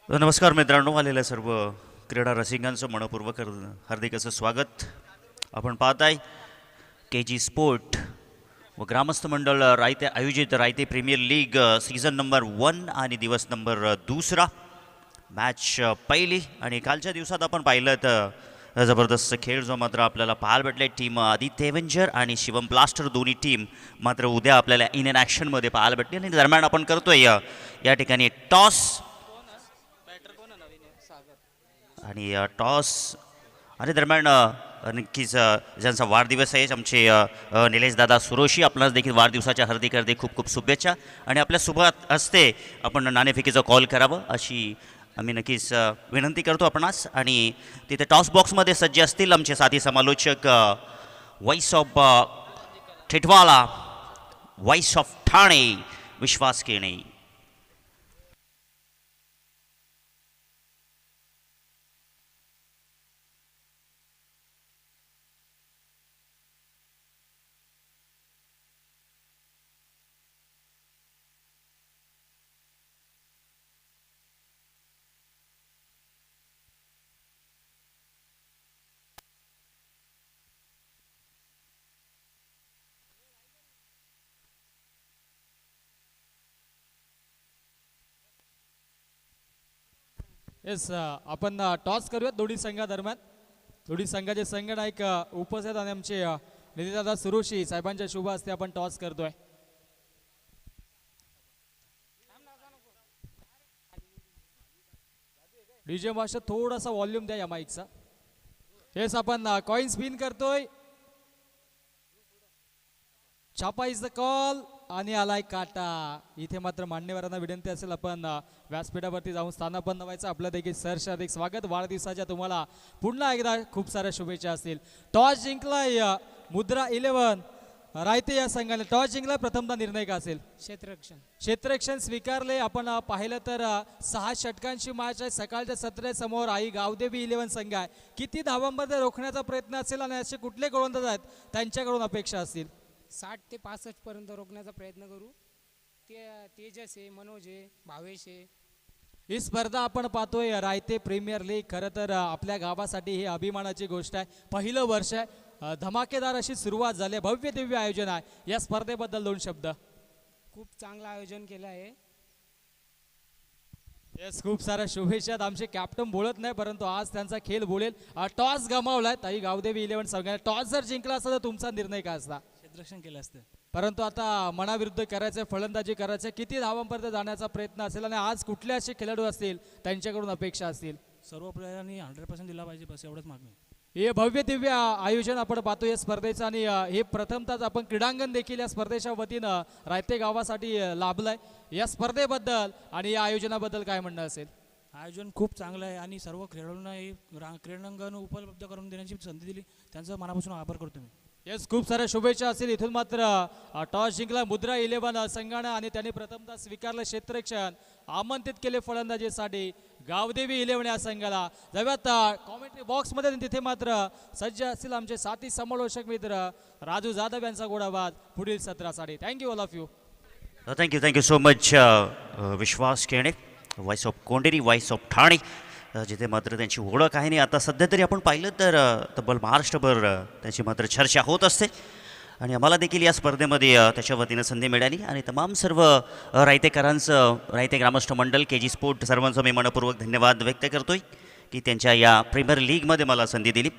नमस्कार मित्रांनो, आलेल्या सर्व क्रीडा रसिकांचं मनपूर्वक हार्दिक असं स्वागत. आपण पाहताय KG स्पोर्ट व ग्रामस्थ मंडळ रायते आयोजित रायते प्रीमियर लीग सीझन नंबर 1 आणि दिवस नंबर 2. मॅच पहिली आणि कालच्या दिवसात आपण पाहिलं तर जबरदस्त खेळ जो मात्र आपल्याला पाहायला भेटले. टीम आदित्य एव्हेंजर आणि शिवम ब्लास्टर दोन्ही टीम मात्र उद्या आपल्याला इन ॲक्शनमध्ये पाहायला भेटली. आणि दरम्यान आपण करतोय या ठिकाणी टॉस आणि टॉस आणि दरम्यान नक्कीच ज्यांचा वाढदिवस आहे आमचे निलेश दादा सुरोशी, आपणास देखील वाढदिवसाच्या हार्दिक हार्दिक खूप खूप शुभेच्छा. आणि आपल्या सोबत असते आपण नाणेफेकीचं कॉल करावं अशी आम्ही नक्कीच विनंती करतो आपणास. आणि तिथे टॉस बॉक्समध्ये सज्ज असतील आमचे साथी समालोचक voice of Titwala, voice of Thane Vishwas Kene. Yes, आपण टॉस करूयात दोन्ही संघादरम्यान. दोन्ही संघाचे संघनायक उपस्थित आणि आमचे निधीदादा सुरोशी साहेबांच्या शुभ हस्ते आपण टॉस करतोय. डीजे मास्टर थोडासा व्हॉल्यूम द्या या माईकचा. येस, आपण कॉइन स्पिन करतोय. छापा इज द कॉल आणि आलाय काटा. इथे मात्र मान्यवरांना विनंती असेल आपण व्यासपीठावरती जाऊन स्थानापन्न व्हायचं. आपलं देखील सहर्षाधिक स्वागत. वाढदिवसाच्या तुम्हाला पुन्हा एकदा खूप साऱ्या शुभेच्छा असतील. टॉस जिंकलाय मुद्रा 11 रायते या संघाने. टॉस जिंकला, प्रथमतः निर्णय का असेल? क्षेत्ररक्षण स्वीकारले. आपण पाहिलं तर 6 षटकांची मॅच आहे. सकाळच्या सत्र समोर आई गावदेवी 11 संघ आहे. किती धावांमध्ये रोखण्याचा प्रयत्न असेल आणि असे कुठले गोलंदाज आहेत त्यांच्याकडून अपेक्षा असतील? 60 ते 65 पर्यंत रोखण्याचा प्रयत्न करू. तेजस आहे, मनोज आहे, भावेश आहे. ही स्पर्धा आपण पाहतोय रायते प्रीमियर लीग. खरं तर आपल्या गावासाठी ही अभिमानाची गोष्ट आहे. पहिलं वर्ष आहे. धमाकेदार अशी सुरुवात झाली आहे. भव्य दिव्य आयोजन आहे. या स्पर्धेबद्दल 2 शब्द. खूप चांगलं आयोजन केलं आहे. येस, खूप साऱ्या शुभेच्छा. आमचे कॅप्टन बोलत नाही परंतु आज त्यांचा खेळ बोलेल. टॉस गमावलाय ताई गावदेवी 11 संघाने. टॉस जर जिंकला असता तर तुमचा निर्णय काय असता? क्षेत्ररक्षण केलं असतं. परंतु आता मनाविरुद्ध करायचं, फलंदाजी करायचं. किती धावांपर्यंत जाण्याचा प्रयत्न असेल आणि आज कुठले असे खेळाडू असतील त्यांच्याकडून अपेक्षा असतील? सर्व प्लेयरांनी 100% दिला पाहिजे, बस एवढंच मागणी. हे भव्य दिव्य आयोजन आपण पाहतो या स्पर्धेचं. आणि हे प्रथमतःच आपण क्रीडांगण देखील या स्पर्धेच्या वतीनं रायते गावासाठी लाभलंय. या स्पर्धेबद्दल आणि या आयोजनाबद्दल काय म्हणणं असेल? आयोजन खूप चांगलं आहे आणि सर्व खेळाडूंना हे क्रीडांगण उपलब्ध करून देण्याची संधी दिली, त्यांचा मनापासून आभार करतो मी. येस, खूप साऱ्या शुभेच्छा असतील. इथून मात्र टॉस जिंकला मुद्रा 11 संघानं आणि त्यांनी प्रथमतः स्वीकारलं क्षेत्ररक्षण. आमंत्रित केले फलंदाजीसाठी गावदेवी 11 या संघाला. जाऊयात कॉमेंट्री बॉक्समध्ये. तिथे मात्र सज्ज असतील आमचे साथी समालोचक मित्र राजू जाधव यांचा गोडाबाद पुढील सत्रासाठी. Thank you all of you. Thank you so much Vishwas Kene, voice of Konderi, voice of Thane, जिथे मात्र त्यांची ओळख आहे. आणि आता सध्या तरी आपण पाहिलं तर तब्बल महाराष्ट्रभर त्यांची मात्र चर्चा होत असते. आणि आम्हाला देखील या स्पर्धेमध्ये त्याच्या वतीनं संधी मिळाली. आणि तमाम सर्व रायतेकरांचं, रायते ग्रामस्थ मंडळ, KG स्पोर्ट सर्वांचं मी मनपूर्वक धन्यवाद व्यक्त करतोय की त्यांच्या या प्रीमियर लीगमध्ये मला संधी दिली.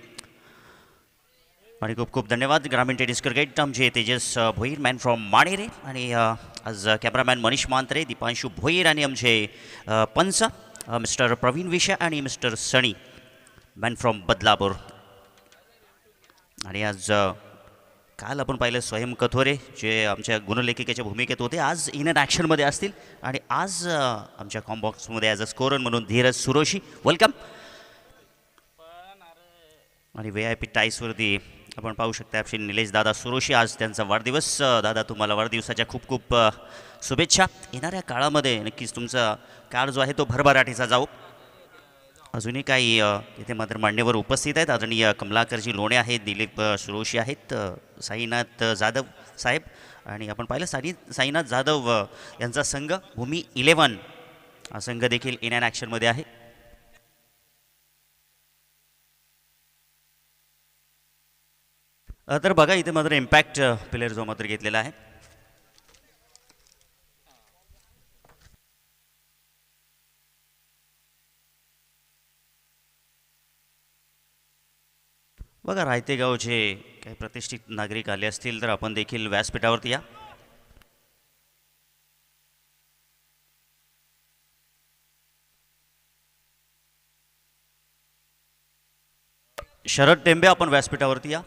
आणि खूप खूप धन्यवाद ग्रामीण टेनिस क्रिकेट आमचे तेजस भोईर, मॅन फ्रॉम माणेरे. आणि आज कॅमेरामॅन मनीष मांत्रे, दीपांशू भोईर आणि आमचे पंच मिस्टर प्रवीण विषय आणि मिस्टर सणी, मॅन फ्रॉम बदलापूर. आणि आज काल आपण पाहिलं स्वयं कथोरे जे आमच्या गुणलेखिकेच्या भूमिकेत होते, आज इन अँड ॲक्शनमध्ये असतील. आणि आज आमच्या कॉम्बॉक्समध्ये ॲज अ स्कोरर म्हणून धीरज सुरोशी, वेलकम. आणि VIP टाईसवरती आपण पाहू शकता आपले निलेश दादा सुरोशी, आज त्यांचा वाढदिवस. दादा तुम्हाला वाढदिवसाच्या खूप खूप शुभेच्छा. येणाऱ्या काळामध्ये नक्कीच तुमचा काळ जो आहे तो भरभराटीचा जाऊ. अजूनही काही इथे मात्र मान्यवर उपस्थित आहेत. आदरणीय कमलाकरजी लोणे आहेत, दिलीप सुरोशी आहेत, साईनाथ जाधव साहेब. आणि आपण पाहिलं साईनाथ जाधव यांचा संघ भूमी 11 हा संघ देखील इन अँड ॲक्शनमध्ये आहे. तर बघा इथे मात्र इम्पॅक्ट प्लेअर जो मात्र घेतलेला आहे. बघा रायते गावचे काही प्रतिष्ठित नागरिक आले असतील तर आपण देखील व्यासपीठावरती या. शरद टेंबे आपण व्यासपीठावरती या.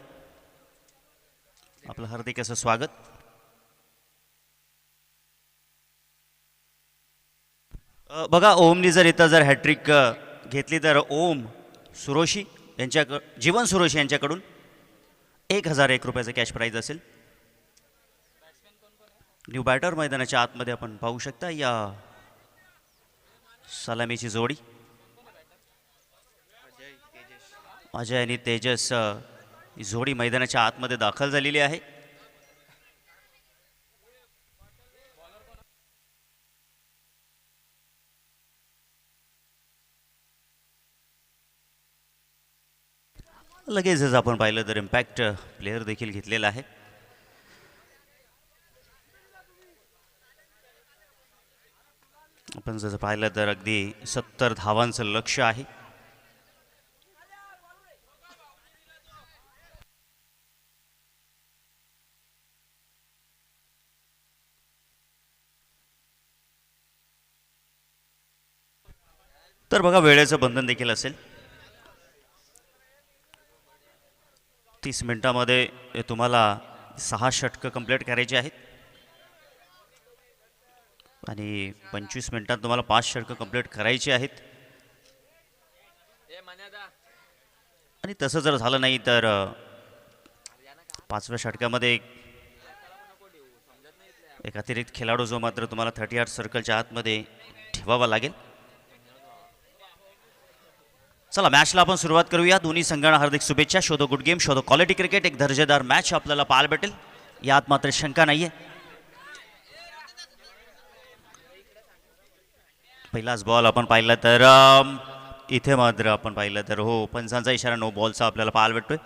आपलं हार्दिक असं स्वागत. बघा ओमनी जर इथं जर हॅट्रिक घेतली तर ओम सुरोशी जीवन सुरोशी यांच्याकडून 1001 रुपयाचं कॅश प्राईज असेल. न्यू बॅटर मैदानाच्या आतमध्ये आपण पाहू शकता या सलामीची जोडी अजय आणि तेजस ही जोडी मैदानाच्या आतमध्ये दाखल झालेली आहे. लगेचच आपण पाहिलं तर इम्पॅक्ट प्लेअर देखील घेतलेला आहे. आपण जसं पाहिलं तर अगदी 70 धावांचं लक्ष आहे. तर बघा वेळेचं बंधन देखील असेल. 30 मिनिटामध्ये तुम्हाला 6 षटकं कंप्लीट करायची आहेत आणि 25 मिनिटात तुम्हाला 5 षटकं कंप्लीट करायची आहेत. आणि तसं जर झालं नाही तर 5व्या षटकामध्ये एक अतिरिक्त खेळाडू जो मात्र तुम्हाला 38 सर्कलच्या आतमध्ये ठेवावा लागेल. चला मॅचला आपण सुरुवात करूया. दोन्ही संघांना हार्दिक शुभेच्छा. शोधो गुड गेम, शोधो क्वालिटी क्रिकेट. एक दर्जेदार मॅच आपल्याला पाहायला भेटेल यात मात्र शंका नाहीये. पहिलाच बॉल आपण पाहिला तर इथे मात्र आपण पाहिलं तर हो पंचांचा इशारा नो बॉलचा आपल्याला पाहायला भेटतोय.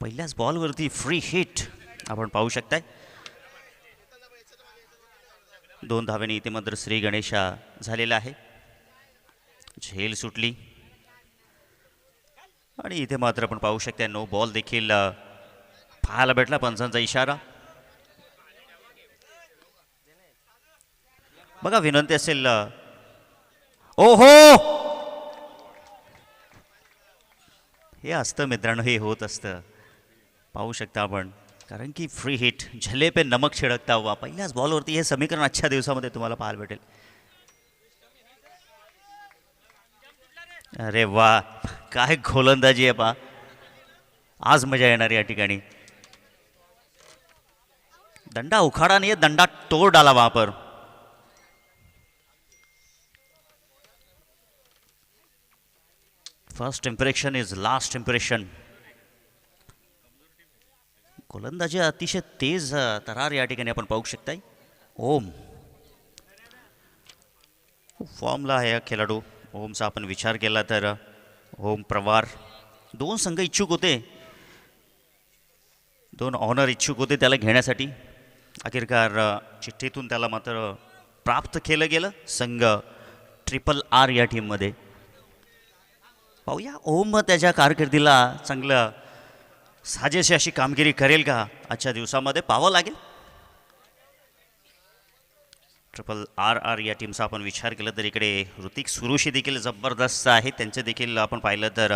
पहिल्याच बॉलवरती फ्री हिट आपण पाहू शकताय. 2 धावेने इथे मात्र श्री गणेशा झालेला आहे. झेल सुटली आणि इथे मात्र आपण पाहू शकता नो बॉल देखील पाहायला भेटला. पंचांचा इशारा. बघा विनंती असेल. ओहो हे असतं मित्रांनो, हे होत असतं. पाहू शकता आपण कारण की फ्री हिट झले पे नमक छिडकता हुआ. पहिल्याच बॉलवरती हे समीकरण आजच्या दिवसामध्ये तुम्हाला पाहायला भेटेल. अरे वा काय गोलंदाजी आहे पा. आज मजा येणार या ठिकाणी. दंडा उखाड़ा नहीं है, दंडा तोड़ डाला वहां पर. First impression is last impression. गोलंदाजी अतिशय तेज तरार या ठिकाणी आपण पाहू शकताय. ओम फॉर्मला आहे हा खेळाडू. ओमचा आपण विचार केला तर ओम प्रवार 2 संघ इच्छुक होते, 2 ऑनर इच्छुक होते त्याला घेण्यासाठी. अखेरकार चिठ्ठीतून त्याला मात्र प्राप्त केलं गेलं. संघ RRR या टीममध्ये. पाहूया ओम त्याच्या कारकिर्दीला चांगलं साजेशी अशी कामगिरी करेल का आजच्या दिवसामध्ये पाहावं लागेल. RRR या टीमचा आपण विचार केला तर इकडे ऋतिक सुरुशी देखील जबरदस्त आहे. त्यांचे देखील आपण पाहिलं तर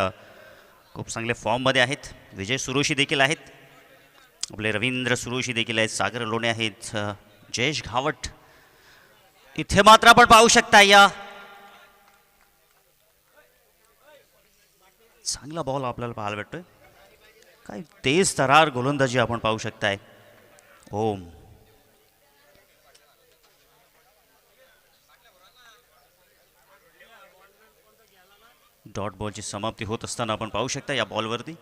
खूप चांगले फॉर्ममध्ये आहेत. विजय सुरुशी देखील आहेत. आपले रवींद्र सुरुशी देखील आहेत. सागर लोणे आहेत. जयेश घावट. इथे मात्र आपण पाहू शकता या चांगला बॉल आपल्याला पाहायला भेटतोय. काय तेज तरार गोलंदाजी आपण पाहू शकताय. ओम डॉट बॉलची समाप्ती होत असताना आपण पाहू शकता या बॉलवरती.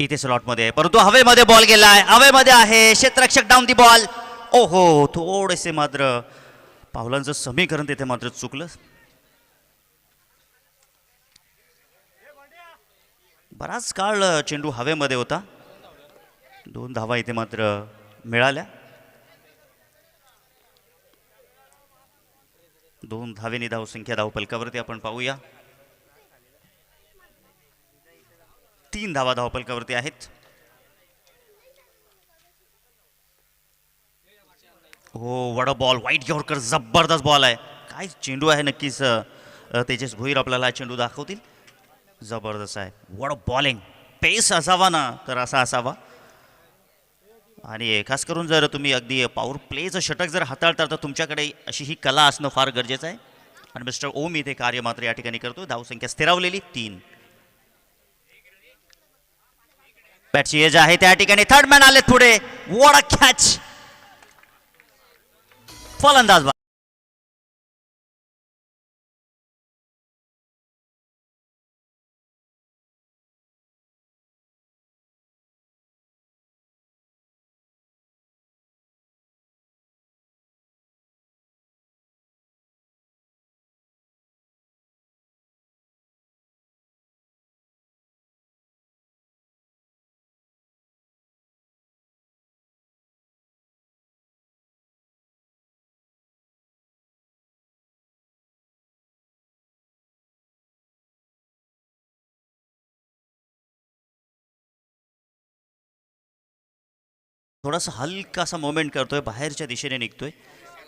इथे स्लॉटमध्ये आहे परंतु हवेमध्ये बॉल गेलाय. हवेमध्ये आहे. क्षेत्ररक्षक डाऊन दी बॉल. ओहो थोडेसे मात्र पावलांचं समीकरण तिथे मात्र चुकलं. बराच काळ चेंडू हवेमध्ये होता. 2 धावा इथे मात्र मिळाल्या. 2 धावेनी धावसंख्या धावपलकावरती आपण पाहूया. 3 धावा धावपलकावरती आहेत. हो वड बॉल वाईट यॉर्कर जबरदस्त बॉल आहे. काय चेंडू आहे नक्कीच तेजस भोईर आपल्याला चेंडू दाखवतील. जबरदस्त आहे. What a bowling. पेस असावा ना तर असा असावा. आणि खास करून जर तुम्ही अगदी पॉवर प्लेचं षटक जर हाताळता तर तुमच्याकडे अशी ही कला असणं फार गरजेचं आहे. आणि मिस्टर ओम इथे कार्य मात्र या ठिकाणी करतो. धावसंख्या स्थिरावलेली 3. बॅटची एज आहे त्या ठिकाणी. थर्ड मॅन आले पुढे. What a catch. फलंदाज थोडासा हलकासा मोमेंट करतोय. बाहेरच्या दिशेने निघतोय.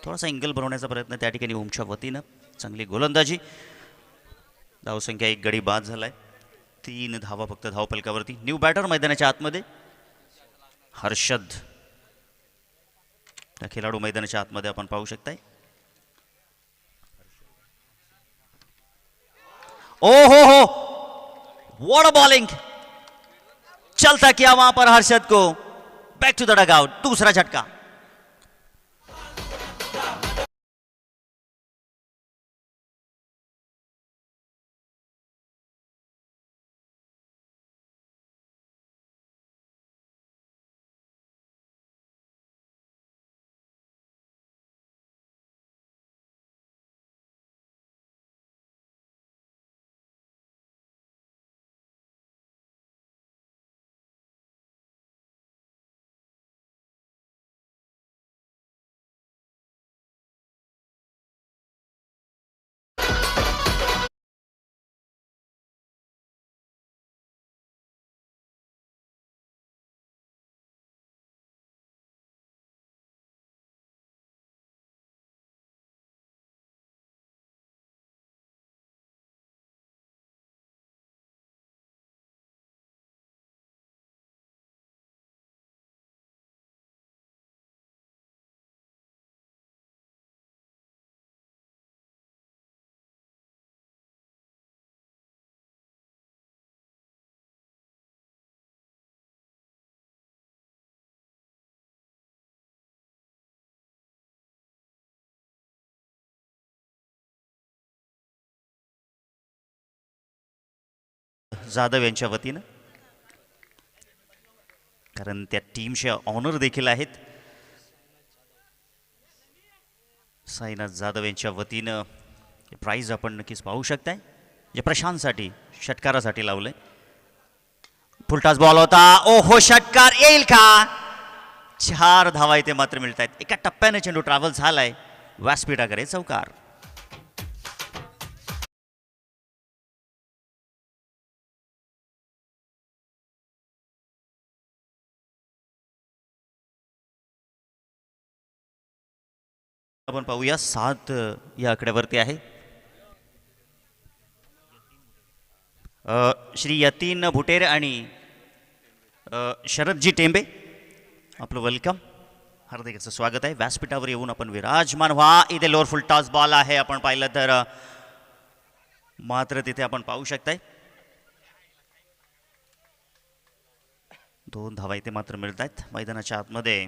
थोडासा अँगल बनवण्याचा प्रयत्न त्या ठिकाणी ओमच्या वतीनं. चांगली गोलंदाजी. धावसंख्या 1 गडी बाद झालाय. 3 धावा फक्त धावफलकावरती. न्यू बॅटर मैदानाच्या आतमध्ये हर्षद. त्या खेळाडू मैदानाच्या आतमध्ये आपण पाहू शकताय. Oh ho what a bowling. चलता किया वहां पर हर्षद को. Back to the dugout. दूसरा झटका. जाधव यांच्या वतीनं. कारण त्या टीमचे ऑनर देखील आहेत. साईनाथ जाधव यांच्या वतीनं प्राइज आपण नक्कीच पाहू शकताय. जे प्रशांतसाठी षटकारासाठी लावलंय. फुलटास बॉल होता. ओहो षटकार येईल का. 4 धावा इथे मात्र मिळत आहेत. एका टप्प्याने चेंडू ट्रॅव्हल झालाय. व्यासपीठाकडे चौकार. आपण पाहूया 7 या आकड्यावरती आहे. श्री यतीन भुटेर आणि शरदजी टेंबे आपलं वेलकम. हार्दिक असं स्वागत आहे. व्यासपीठावर येऊन आपण विराजमान व्हा. इथे लोअर फुल टॉस बॉल आहे. आपण पाहिलं तर मात्र तिथे आपण पाहू शकताय 2 धावा इथे मात्र मिळत आहेत. मैदानाच्या आतमध्ये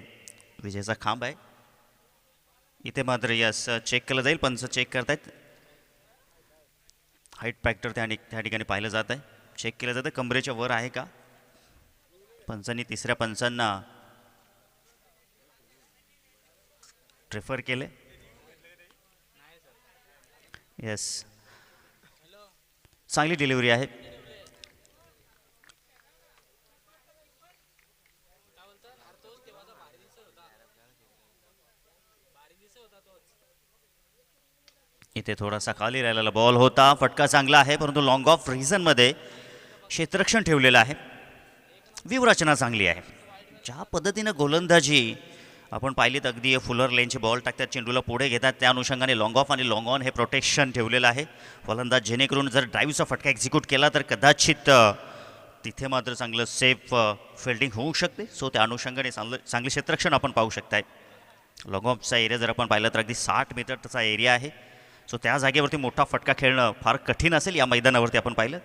विजेचा खांब आहे. इथे मात्र यस चेक केलं जाईल. पंच चेक करतायत. हाईट फॅक्टर त्या ठिकाणी पाहिलं जात आहे. चेक केलं जातं कमरेच्या वर आहे का. पंचांनी तिसऱ्या पंचांना प्रेफर केले. येस चांगली डिलिव्हरी आहे. इथे थोडासा खाली राहिलेला बॉल होता. फटका चांगला आहे परंतु लॉंग ऑफ रिझनमध्ये क्षेत्ररक्षण ठेवलेलं आहे. व्यूहरचना चांगली आहे. ज्या पद्धतीनं गोलंदाजी आपण पाहिलेत अगदी फुलर लेनचे बॉल टाकतात, चेंडूला पुढे घेतात, त्या अनुषंगाने लॉंग ऑफ आणि लॉंग ऑन हे प्रोटेक्शन ठेवलेलं आहे फलंदाज, जेणेकरून जर ड्राईव्हचा फटका एक्झिक्यूट केला तर कदाचित तिथे मात्र चांगलं सेफ फिल्डिंग होऊ शकते. सो त्या अनुषंगाने चांगले क्षेत्ररक्षण आपण पाहू शकताय. लॉंग ऑफचा एरिया जर आपण पाहिलं तर अगदी 60 मीटरचा एरिया आहे. सो त्या जागेवरती मोठा फटका खेळणं फार कठीण असेल या मैदानावरती. आपण पाहिलं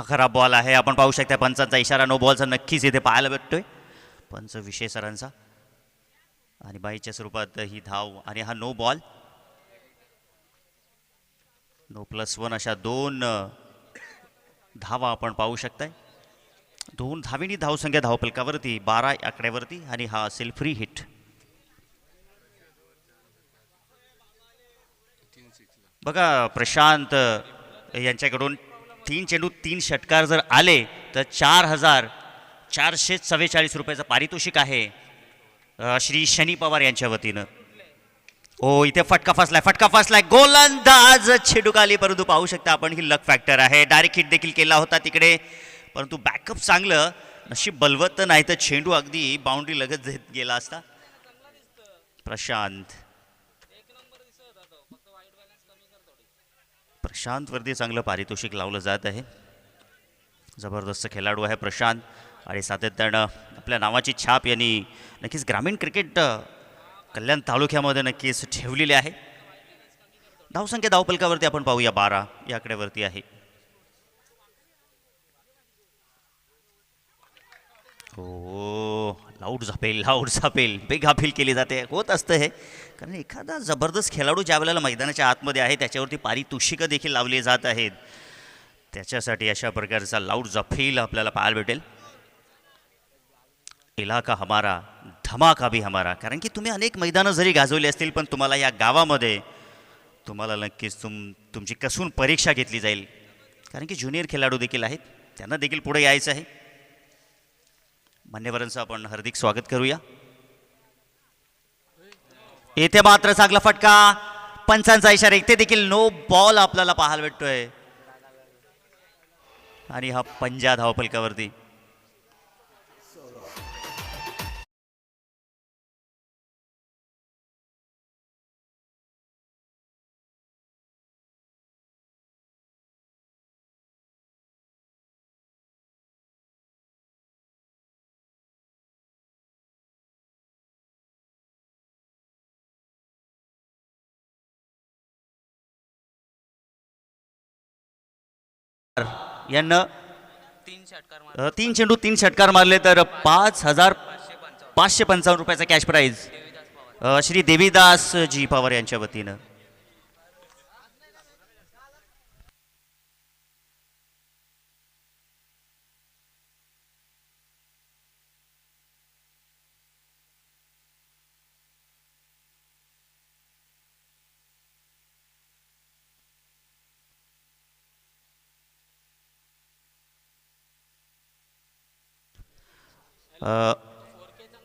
खराब बॉल आहे, आपण पाहू शकता पंचांचा इशारा नो बॉलचा नक्कीच इथे पाहायला भेटतोय पंच विशेष सरांचा, आणि बाईच्या स्वरूपात ही धाव आणि हा नो बॉल. नो +1 अशा 2 धावा आपण पाहू शकताय. 2 धावींनी धावसंख्या धावफलकावरती 12 आकड्यावरती, आणि हा असेल फ्री हिट. बघा प्रशांत यांच्याकडून 3 चेंडू 3 षटकार जर आले तर 4,444 रुपयाचं पारितोषिक आहे श्री शनी पवार यांच्या वतीनं. ओ इथे फटका फसलाय गोलंदाज चेंडू खाली, परंतु पाहू शकता आपण ही लक फॅक्टर आहे. डायरेक्ट हिट देखील केला होता तिकडे, परंतु बॅकअप चांगलं, नशीब बलवत नाही तर चेंडू अगदी बाउंड्री लगत गेला असता. प्रशांतवरती चांगलं पारितोषिक लावलं जात आहे. जबरदस्त खेळाडू आहे प्रशांत, आणि सातत्यानं आपल्या नावाची छाप यांनी नक्कीच ग्रामीण क्रिकेट कल्याण तालुक्यामध्ये नक्कीच ठेवलेली आहे. धावसंख्या धावपलकावरती आपण पाहूया 12 या आकड्यावरती आहे. हो लाऊड झापेल बेग अपील केली जाते. होत असतं हे, कारण एखादा जबरदस्त खेळाडू ज्या वेळेला मैदानाच्या आतमध्ये आहे त्याच्यावरती पारितोषिकं देखील लावली जात आहेत. त्याच्यासाठी अशा प्रकारचा लाऊड झपेल आपल्याला पाहायला भेटेल. इलाका हमारा धमाका भी हमारा, कारण की तुम्ही अनेक मैदानं जरी गाजवली असतील पण तुम्हाला या गावामध्ये तुम्हाला नक्कीच तुमची कसून परीक्षा घेतली जाईल, कारण की ज्युनियर खेळाडू देखील आहेत, त्यांना देखील पुढे यायचं आहे. मान्यवरांचं आपण हार्दिक स्वागत करूया. येथे मात्र चांगला फटका, पंचांचा इशारा, इथे देखील नो बॉल आपल्याला पाहायला भेटतोय, आणि हा पंजा धावफलकावरती. यांना 3 चेंडू 3 षटकार मारले तर 5,555 रुपयाचा कॅश प्राईज श्री देवीदास जी पवार यांच्या वतीनं.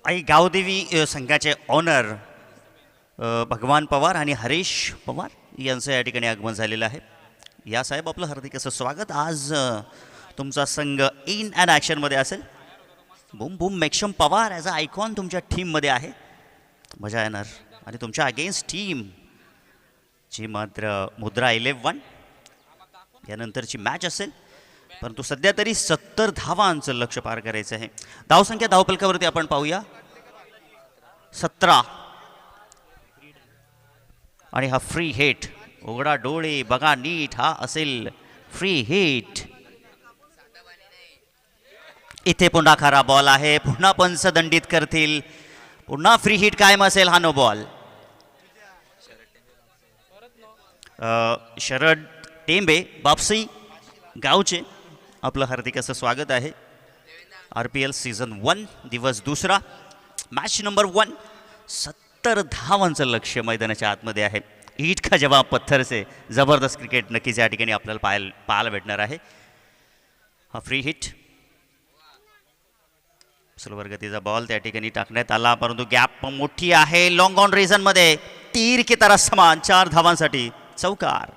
आई गावदेवी संघाचे ऑनर भगवान पवार आणि हरीश पवार यांचं या ठिकाणी आगमन झालेलं आहे. या साहेब आपलं हार्दिक असं स्वागत. आज तुमचा संघ इन अँड ॲक्शनमध्ये असेल. बूम बूम मेक्षम पवार ॲज अ आयकॉन तुमच्या टीममध्ये आहे, मजा येणार. आणि तुमच्या अगेन्स्ट टीम जी मात्र मुद्रा 11 यानंतरची मॅच असेल, परंतु सध्या तरी 70 धावांचं लक्ष पार करायचं आहे. धावसंख्या धावपलकावरती आपण पाहूया 17, आणि हा फ्री हिट. उघडा डोळे बघा नीट, हा असेल फ्री हिट. इथे पुन्हा खरा बॉल आहे, पुन्हा पंच दंडित करतील, पुन्हा फ्री हिट कायम असेल. हा नो बॉल. शरद टेंबे बापसी गावचे आपलं हार्दिक असं स्वागत आहे. RPL सीझन 1 दिवस 2 मॅच नंबर 1. 70 धावांचं लक्ष मैदानाच्या आतमध्ये आहे. ईट का जवाब पत्थर से जबरदस्त क्रिकेट नक्कीच या ठिकाणी आपल्याला पाहायला भेटणार आहे. हा फ्री हिट, स्लोवर गतीचा बॉल त्या ठिकाणी टाकण्यात आला, परंतु गॅप मोठी आहे. लॉंग ऑन रीजनमध्ये तीर की तरह समान 4 धावांसाठी चौकार.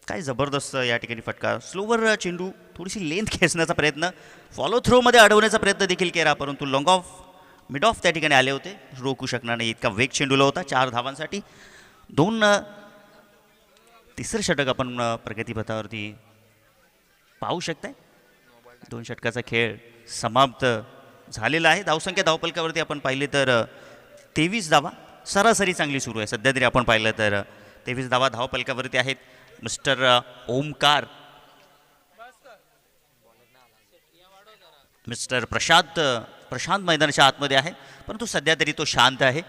काय जबरदस्त या ठिकाणी फटका. स्लोवर चेंडू, थोडीशी लेंथ खेचण्याचा प्रयत्न, फॉलो थ्रोमध्ये अडवण्याचा प्रयत्न देखील केला, परंतु लॉंग ऑफ मिड ऑफ त्या ठिकाणी आले होते. रोखू शकणार नाही इतका वेग चेंडूला होता. 4 धावांसाठी 2. तिसरं षटक आपण प्रगतीपथावरती पाहू शकताय. 2 षटकाचा खेळ समाप्त झालेला आहे. धावसंख्या धावपलकावरती आपण पाहिले तर 23 धावा, सरासरी चांगली सुरू आहे सध्या तरी. आपण पाहिलं तर 23 धावा धावपलकावरती आहेत. मिस्टर ओमकार, मिस्टर प्रशांत मैदानाच्या आतमध्ये आहे, परंतु सध्या तरी तो शांत आहे.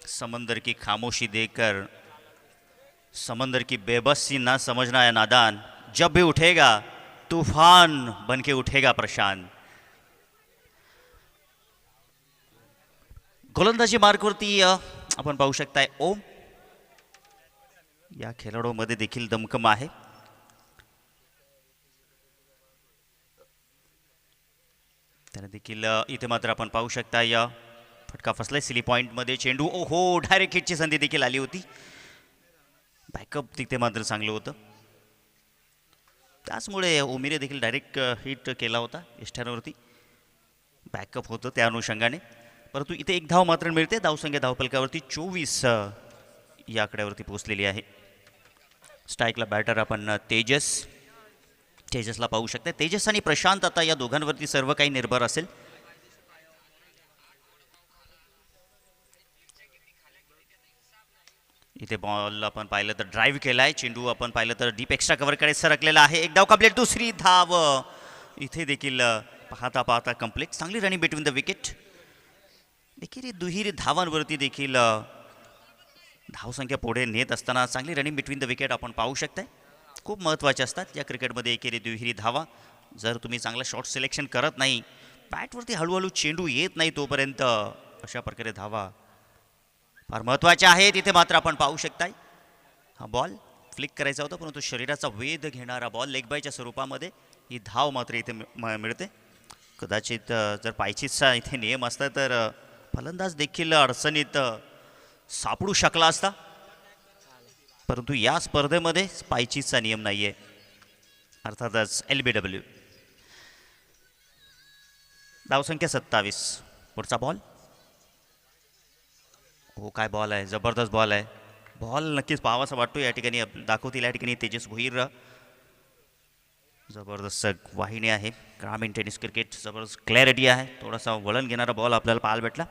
समंदर की खामोशी देकर समंदर की बेबसी ना समझना है नादान, जब भी उठेगा तूफान बनके उठेगा प्रशांत. गोलंदाजी मार्कवरती आपण पाहू शकताय ओम. या खेळाडूमध्ये देखील दमखम आहे. त्याने देखील इथे मात्र आपण पाहू शकताय फटका फसलाय सिली पॉईंटमध्ये. चेंडू ओहो, डायरेक्ट हिटची संधी देखील आली होती. बॅकअप तिथे मात्र चांगलं होतं, त्याचमुळे ओमीने देखील डायरेक्ट हिट केला होता यष्ठ्यावरती. बॅकअप होतं त्या अनुषंगाने, परंतु इथे 1 धाव मात्र मिळते. धावसंख्या धावपलकावरती 24 या आकड्यावरती पोहोचलेली आहे. स्ट्राईकला बॅटर आपण तेजसला पाहू शकता. तेजस आणि प्रशांत, आता या दोघांवरती सर्व काही निर्भर असेल. इथे बॉल आपण पाहिलं तर ड्राईव्ह केलाय. चेंडू आपण पाहिलं तर डीप एक्स्ट्रा कव्हरकडे सरकलेला आहे. 1 धाव कंप्लीट. 2री धाव इथे देखील पाहता पाहता कंप्लीट. चांगली रनिंग बिटवीन द विकेट. देखील दुहेरी धावांवरती देखील धावसंख्या पुढे नेत असताना चांगली रनिंग बिटवीन द विकेट आपण पाहू शकताय. खूप महत्त्वाचे असतात या क्रिकेटमध्ये एकेरी दुहेरी धावा. जर तुम्ही चांगला शॉट सिलेक्शन करत नाही, बॅटवरती हळूहळू चेंडू येत नाही तोपर्यंत अशा प्रकारे धावा फार महत्त्वाच्या आहेत. इथे मात्र आपण पाहू शकताय हा बॉल फ्लिक करायचा होता, परंतु शरीराचा वेध घेणारा बॉल लेग बायच्या स्वरूपामध्ये ही धाव मात्र इथे मिळते. कदाचित जर पायचीचा इथे नियम असता तर फलंदाज देखील अडचणीत सापडू शकला असता, परंतु या स्पर्धेमध्ये पायचीचा नियम नाही आहे, अर्थातच LBW. धावसंख्या 27. पुढचा बॉल. हो, काय बॉल आहे, जबरदस्त बॉल आहे. बॉल नक्कीच पाहावासा वाटतो या ठिकाणी. दाखवतील या ठिकाणी तेजस भोईर. जबरदस्त वाहिनी आहे ग्रामीण टेनिस क्रिकेट. जबरदस्त क्लॅरिटी आहे. थोडासा वळण घेणारा बॉल आपल्याला पाहायला भेटला.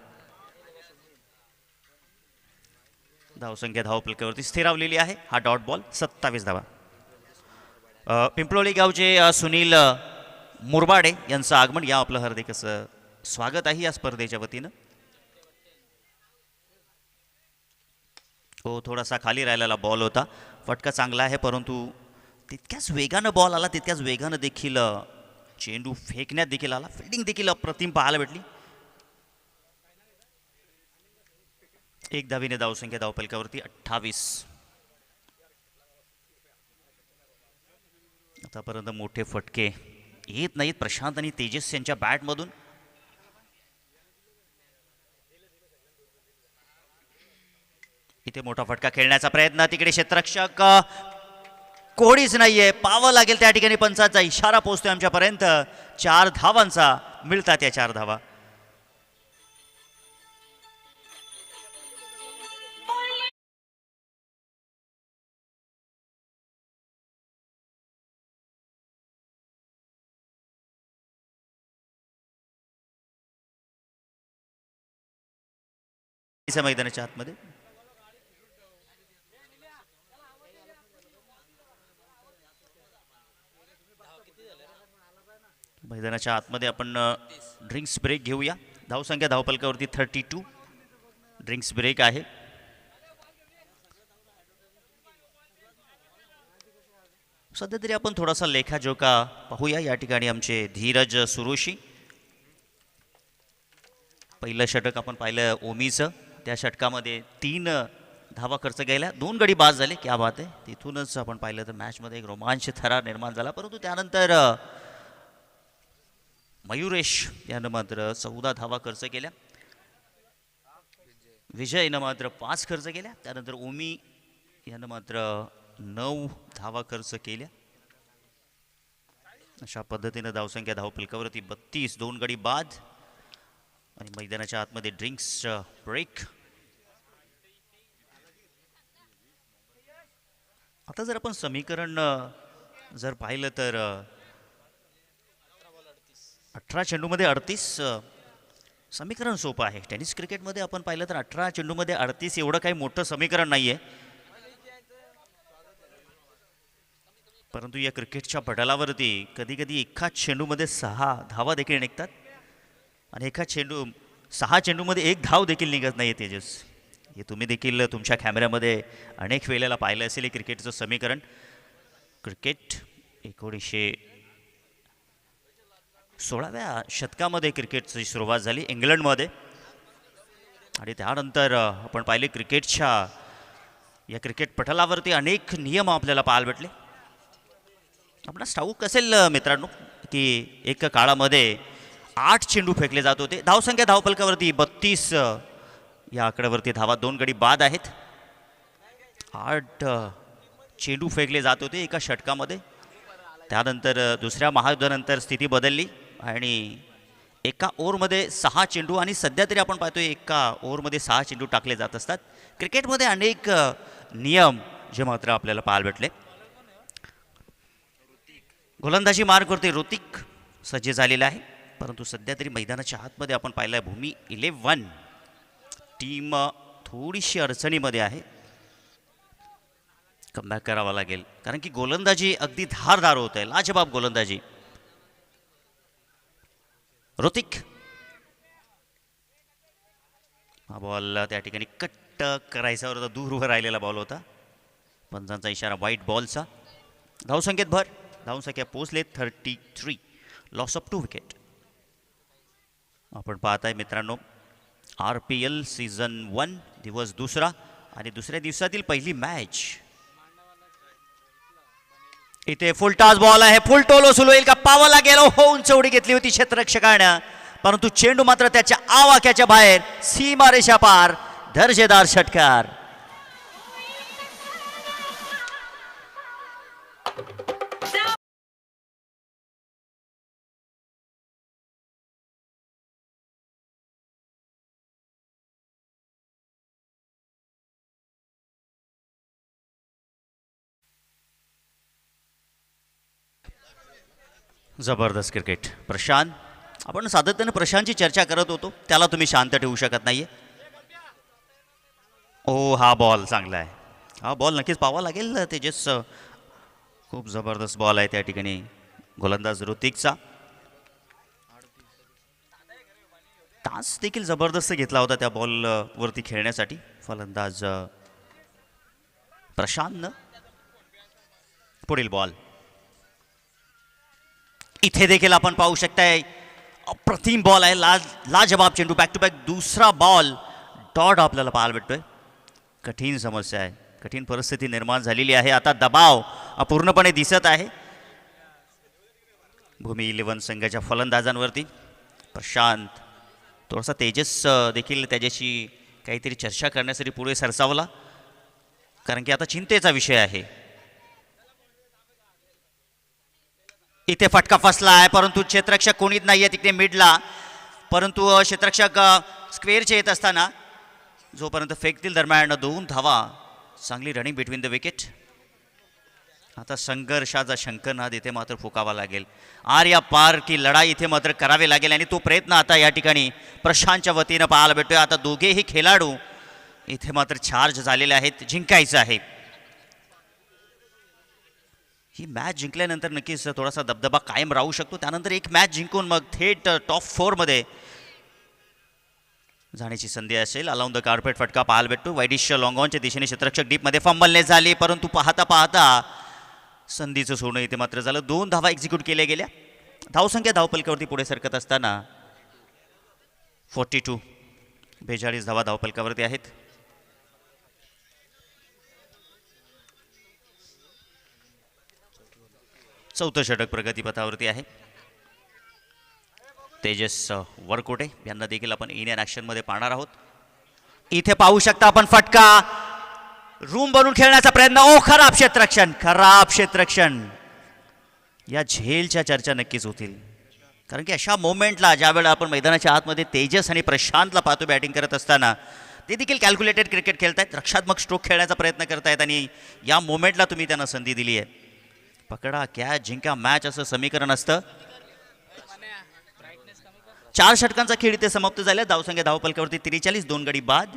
धावसंख्या धावपलकावरती स्थिरावलेली आहे. हा डॉट बॉल. 27 धावा. पिंपळोली गावचे सुनील मुरबाडे यांचं आगमन, या आपलं हार्दिक असं स्वागत आहे या स्पर्धेच्या वतीनं. हो, थोडासा खाली राहिलेला बॉल होता. फटका चांगला आहे, परंतु तितक्याच वेगानं बॉल आला, तितक्याच वेगानं देखील चेंडू फेकण्यात देखील आला. फिल्डिंग देखील अप्रतिम पाहायला भेटली. 1 धावीने धावसंख्या धावपलकावरती 28. आतापर्यंत मोठे फटके येत नाहीत प्रशांत आणि तेजस यांच्या बॅटमधून. इथे मोठा फटका खेळण्याचा प्रयत्न. तिकडे क्षेत्ररक्षक कोणीच नाहीये. पाहावं लागेल त्या ठिकाणी. पंचाचा इशारा पोहोचतोय आमच्यापर्यंत. 4 धावांचा मिळतात या 4 धावा. मैदानाच्या आतमध्ये आपण ड्रिंक्स ब्रेक घेऊया. धावसंख्या धावपलकावरती 32. ड्रिंक्स ब्रेक आहे. सध्या तरी आपण थोडासा लेखाजोखा पाहूया. या ठिकाणी आमचे धीरज सुरोशी. पहिलं षटक आपण पाहिलं ओमीचं. त्या षटकामध्ये 3 धावा खर्च केल्या, 2 गडी बाद झाले. क्या बात आहे. तिथूनच आपण पाहिलं तर मॅचमध्ये एक रोमांच थरार निर्माण झाला, परंतु त्यानंतर मयुरेश यानं मात्र 14 धावा खर्च केल्या. विजयनं मात्र 5 खर्च केल्या. त्यानंतर ओमी यानं मात्र 9 धावा खर्च केल्या. अशा पद्धतीनं धावसंख्या धावफलकावरती 32, 2 गडी बाद आणि मैदानाच्या आतमध्ये ड्रिंक्स ब्रेक. आता जर आपण समीकरण जर पाहिलं तर 18 चेंडूमध्ये 38 समीकरण सोपं आहे. टेनिस क्रिकेटमध्ये आपण पाहिलं तर 18 चेंडूमध्ये 38 एवढं काही मोठं समीकरण नाही आहे. परंतु या क्रिकेटच्या पटलावरती कधी कधी एका चेंडूमध्ये 6 धावा देखील निघतात आणि 6 चेंडूमध्ये 1 धाव देखील निघत नाही. तेजस, हे तुम्ही देखील तुमच्या कॅमेऱ्यामध्ये अनेक वेळेला पाहिलं असेल. हे क्रिकेटचं समीकरण. क्रिकेट 1916व्या शतकामध्ये क्रिकेटची सुरुवात झाली इंग्लंडमध्ये आणि त्यानंतर आपण पाहिले क्रिकेटच्या या क्रिकेट पटलावरती अनेक नियम आपल्याला पाहायला भेटले. आपणास ठाऊक असेल मित्रांनो की एक काळामध्ये 8 चेंडू फेकले जात होते. धावसंख्या धावफलकावरती 32 या आकड्यावरती धावा 2 गडी बाद आहेत. 8 चेंडू फेकले जात होते एका षटकामध्ये. त्यानंतर दुसऱ्या महायुद्धानंतर स्थिती बदलली आणि एका ओव्हरमध्ये 6 चेंडू आणि सध्या तरी आपण पाहतोय एका ओव्हरमध्ये 6 चेंडू टाकले जात असतात. क्रिकेटमध्ये अनेक नियम जे मात्र आपल्याला पाहायला भेटले. गोलंदाजी मार्गवरती ऋतिक सज्ज झालेला आहे. परंतु सध्या तरी मैदानाच्या आतमध्ये आपण पाहिलं आहे भूमी 11 टीम थोडीशी अडचणीमध्ये आहे. कमबॅक करावा लागेल कारण की गोलंदाजी अगदी धारदार होत आहे. लाजबाब गोलंदाजी. ऋतिक हा बॉल त्या ठिकाणी कट करायचा होता. दूरवर राहिलेला बॉल होता. पंचांचा इशारा व्हाईट बॉलचा. धावसंख्येत भर. धावसंख्या पोहोचले 33. Loss of 2 wicket. आपण पाहताय मित्रांनो RPL सीझन 1 दिवस दुसरा आणि दुसऱ्या दिवसातील पहिली मॅच. इथे फुल टॉस बॉल आहे. फुल टोल वसूल होईल का? पावाला गेलो हो. उंच उडी घेतली होती क्षेत्ररक्षकानं परंतु चेंडू मात्र त्याच्या आवाक्याच्या बाहेर. सीमारेषा पार. दर्जेदार षटकार. जबरदस्त क्रिकेट. प्रशांत, आपण सातत्याने प्रशांतची चर्चा करत होतो. त्याला तुम्ही शांत ठेवू शकत नाहीये. ओ हा बॉल चांगला आहे. हा बॉल नक्कीच पाहावा लागेल तेजस. खूप जबरदस्त बॉल आहे त्या ठिकाणी गोलंदाज ऋतिकचा. तास देखील जबरदस्त घेतला होता त्या बॉल वरती खेळण्यासाठी फलंदाज प्रशांतनं. पुढील बॉल इथे देखील आपण पाहू शकताय. अप्रतिम बॉल आहे. लाजबाब चेंडू. बॅक टू बॅक दुसरा बॉल डॉट आपल्याला पाहायला भेटतोय. कठीण समस्या आहे. कठीण परिस्थिती निर्माण झालेली आहे. आता दबाव पूर्णपणे दिसत आहे भूमी 11 संघाच्या फलंदाजांवरती. प्रशांत थोडासा तेजस देखील त्याच्याशी काहीतरी चर्चा करण्यासाठी पुढे सरसावला कारण की आता चिंतेचा विषय आहे. इथे फटका फसला आहे परंतु क्षेत्ररक्षक कोणीच नाही आहे तिकडे मिडला. परंतु क्षेत्ररक्षक स्क्वेअरचे येत असताना जोपर्यंत फेकतील दरम्यान 2 धावा. चांगली रनिंग बिटवीन द विकेट. आता संघर्षाचा शंखनाद इथे मात्र फुकावा लागेल. आर्या पार की लढाई इथे मात्र करावी लागेल आणि तो प्रयत्न आता या ठिकाणी प्रशांतच्या वतीनं पाहायला भेटतोय. आता दोघेही खेळाडू इथे मात्र चार्ज झालेले आहेत. जिंकायचं आहे. ही मॅच जिंकल्यानंतर नक्कीच थोडासा दबदबा कायम राहू शकतो. त्यानंतर एक मॅच जिंकून मग थेट टॉप 4 मध्ये जाण्याची संधी असेल. अलाउन द कार्पेट फटका पाहायला भेटतो. वाईडिश लॉंगॉनच्या दिशेने क्षेत्ररक्षक डीपमध्ये फंबलने झाले परंतु पाहता पाहता संधीचं सोडणं इथे मात्र झालं. 2 धावा एक्झिक्यूट केल्या गेल्या. धावसंख्या धावपलकावरती पुढे सरकत असताना 42 धावा धावपलकावरती आहेत. चौथं षटक प्रगतीपथावरती आहे. तेजस वरकोटे यांना देखील आपण इंडियन ॲक्शनमध्ये पाहणार आहोत. इथे पाहू शकता आपण फटका, रूम बनवून खेळण्याचा प्रयत्न. ओ खराब क्षेत्ररक्षण, खराब क्षेत्ररक्षण. या झेलच्या चर्चा नक्कीच होतील, कारण की अशा मोमेंटला ज्यावेळेला आपण मैदानाच्या आतमध्ये तेजस आणि प्रशांतला पाहतो बॅटिंग करत असताना, ते देखील कॅल्क्युलेटेड क्रिकेट खेळतायत, रक्षात्मक स्ट्रोक खेळण्याचा प्रयत्न करतायत आणि या मोमेंटला तुम्ही त्यांना संधी दिली आहे. पकडा कॅच जिंका मॅच असं समीकरण असतं. 4 षटकांचा खेळ इथे समाप्त झाला. धावसंख्या धावपलकावरती 43, 2 गडी बाद.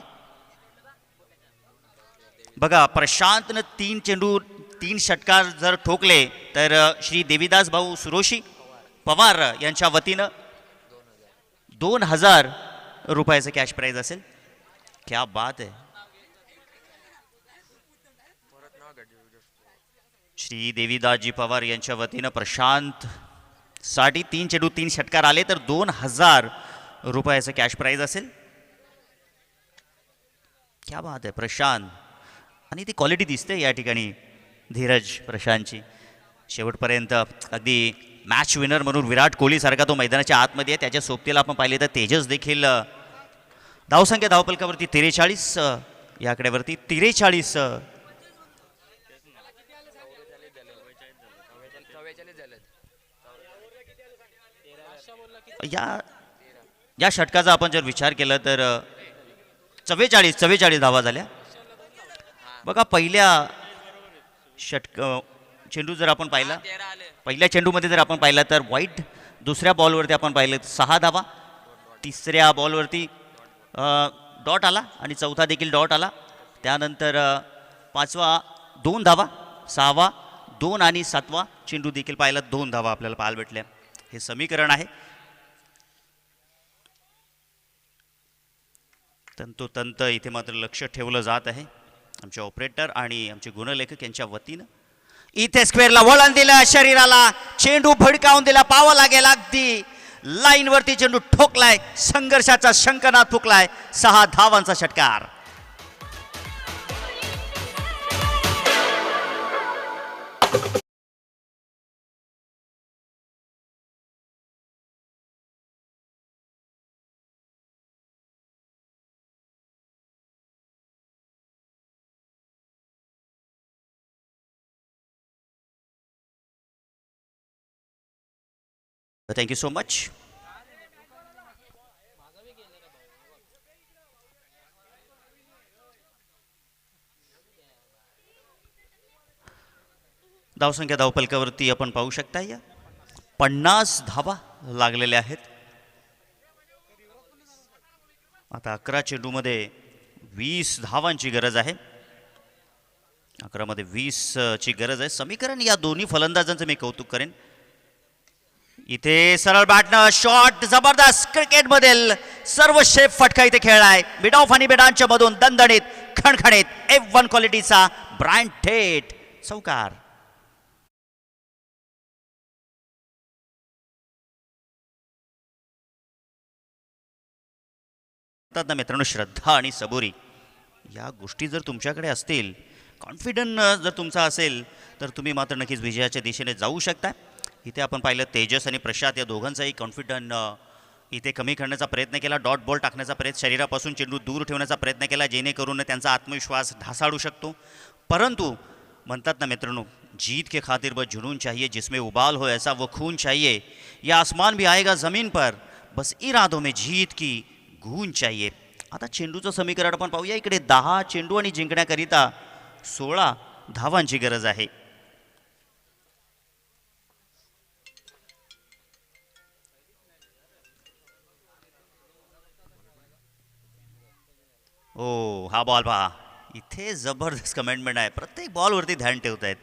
बघा प्रशांतनं 3 चेंडू 3 षटकार जर ठोकले तर श्री देवीदास भाऊ सुरोशी पवार यांच्या वतीनं 2000 रुपयाचं कॅश प्राइज असेल. क्या बात आहे. श्री देवीदासजी पवार यांच्या वतीनं प्रशांत साठी 3 चेंडू 3 षटकार आले तर 2000 रुपयाचं कॅश प्राइज असेल. क्या बात आहे प्रशांत. आणि ती क्वालिटी दिसते या ठिकाणी धीरज प्रशांतची. शेवटपर्यंत अगदी मॅच विनर म्हणून विराट कोहली सारखा तो मैदानाच्या आतमध्ये आहे. त्याच्या सोबतीला आपण पाहिले तर तेजस देखील धावसंख्या धावपलकावरती 43, या आकड्यावरती 43. या षटकाचा आपण जर विचार केला तर 44 धावा झाल्या. बघा पहिल्या चेंडू जर आपण पाहिला, पहिल्या चेंडूमध्ये जर आपण पाहिला तर वाईट, दुसऱ्या बॉलवरती आपण पाहिलं 6 धावा, तिसऱ्या बॉलवरती डॉट आला आणि चौथा देखील डॉट आला. त्यानंतर 5वा 2 धावा, 6वा 2 आणि 7वा चेंडू देखील पाहिला 2 धावा आपल्याला पाहायला भेटल्या. हे समीकरण आहे. तंतोतंत इथे मात्र लक्ष ठेवलं जात आहे आमचे ऑपरेटर आणि आमचे गुणलेखक यांच्या वतीनं. इथे स्क्वेअरला वळण दिलं, शरीराला चेंडू भडकावून दिला, पावा लागेल अगदी लाईनवरती चेंडू ठोकलाय, संघर्षाचा शंखनाद फुकलाय. 6 धावांचा षटकार. Thank you so much. धावसंख्या धावपलकावरती आपण पाहू शकता या 50 धावा लागलेल्या आहेत. आता 11 चेंडूमध्ये 20 धावांची गरज आहे. 11 मध्ये 20 ची गरज आहे. समीकरण या दोन्ही फलंदाजांचं मी कौतुक करेन. इथे सरळ बॅटनं शॉट, जबरदस्त क्रिकेटमधील सर्व शेप फटका इथे खेळलाय. मिड ऑफ आणि बेडांच्या मधून दणदणीत खणखणीत F1 क्वालिटीचा ब्रँड थेट चौकार. मित्रांनो श्रद्धा आणि सबुरी या गोष्टी जर तुमच्याकडे असतील, कॉन्फिडन्स जर तुमचा असेल तर तुम्ही मात्र नक्कीच विजयाच्या दिशेने जाऊ शकता. इथे आपण पाहिलं तेजस आणि प्रशांत या दोघांचाही कॉन्फिडन्स इथे कमी करण्याचा प्रयत्न केला. डॉट बॉल टाकण्याचा प्रयत्न, शरीरापासून चेंडू दूर ठेवण्याचा प्रयत्न केला जेणेकरून त्यांचा आत्मविश्वास ढासाळू शकतो. परंतु म्हणतात ना मित्रांनो, जीत के खातिर बस जुनून चाहिए, जिसमें उबाल हो ऐसा वो खून चाहिए. ये आसमान भी आएगा ज़मीन पर, बस इरादों में जीत की गूंज चाहिए. आता चेंडूचं समीकरण आपण पाहूया. इकडे 10 चेंडू आणि जिंकण्याकरिता 16 धावांची गरज आहे. ओ हा बॉल पहा, इथे जबरदस्त कमेंटमेंट आहे. प्रत्येक बॉलवरती ध्यान ठेवत आहेत.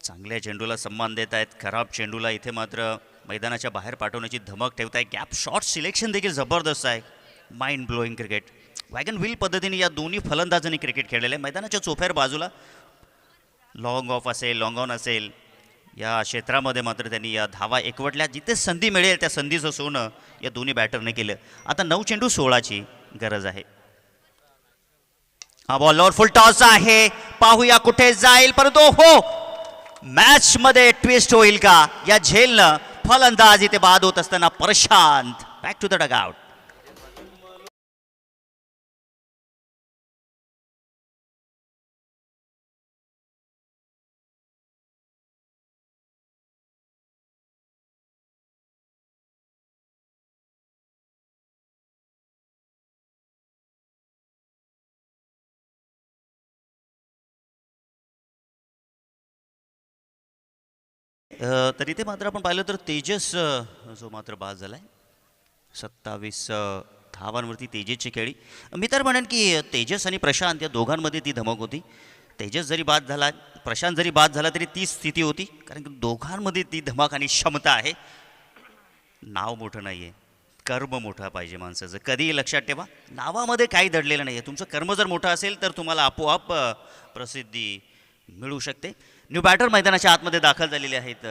चांगल्या चेंडूला सन्मान देत आहेत, खराब चेंडूला इथे मात्र मैदानाच्या बाहेर पाठवण्याची धमक ठेवत आहे. गॅप शॉट सिलेक्शन देखील जबरदस्त आहे. Mind blowing cricket. Wagon wheel पद्धतीने या दोन्ही फलंदाजांनी क्रिकेट खेळलेलं आहे. मैदानाच्या चोफेर बाजूला लॉंग ऑफ असेल, लॉंग ऑन असेल, या क्षेत्रामध्ये मात्र त्यांनी या धावा एकवटल्या. जिथे संधी मिळेल त्या संधीचं सोनं या दोन्ही बॅटरने केलं. आता 9 चेंडू 16ची गरज आहे. हा बॉलवर फुल टॉस आहे, पाहूया कुठे जाईल. परंतु हो, मॅच मध्ये ट्विस्ट होईल का या झेलनं. फलंदाज इथे बाद होत असताना Prashant back to the dugout. तर इथे मात्र आपण पाहिलं तर तेजस जो मात्र बाद झाला आहे 27 धावांवरती तेजसची खेळी. मी तर म्हणेन की तेजस आणि प्रशांत या दोघांमध्ये ती धमक होती. तेजस जरी बाद झाला, प्रशांत जरी बाद झाला तरी ती स्थिती होती, कारण की दोघांमध्ये ती धमक आणि क्षमता आहे. नाव मोठं नाही आहे, कर्म मोठं पाहिजे माणसाचं. कधीही लक्षात ठेवा, नावामध्ये काही दडलेलं नाही आहे. तुमचं कर्म जर मोठं असेल तर तुम्हाला आपोआप प्रसिद्धी मिळू शकते. न्यू बॅटर मैदानाच्या आतमध्ये दाखल झालेले आहेत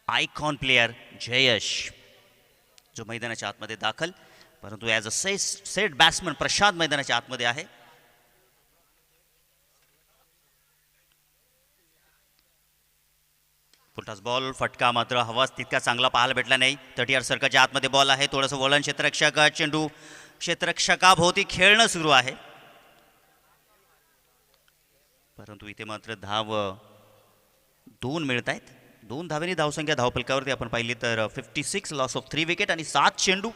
आयकॉन प्लेयर जयश, जो मैदानाच्या आतमध्ये दाखल, परंतु as a set batsman Prashant मैदानाच्या आतमध्ये आहे. फुलटॉस बॉल, फटका मात्र हवा तितका चांगला पाहायला भेटला नाही. 30 यार्ड सर्कलच्या आतमध्ये बॉल आहे. थोडंसं वळण क्षेत्ररक्षक, चेंडू क्षेत्ररक्षकाभोवती खेळणं सुरू आहे, परंतु इथे मात्र धाव 2 मिळत आहेत. 2 धावेनी धावसंख्या धावफलकावरती आपण पाहिली तर 56, लॉस ऑफ 3 विकेट आणि 7 चेंडू,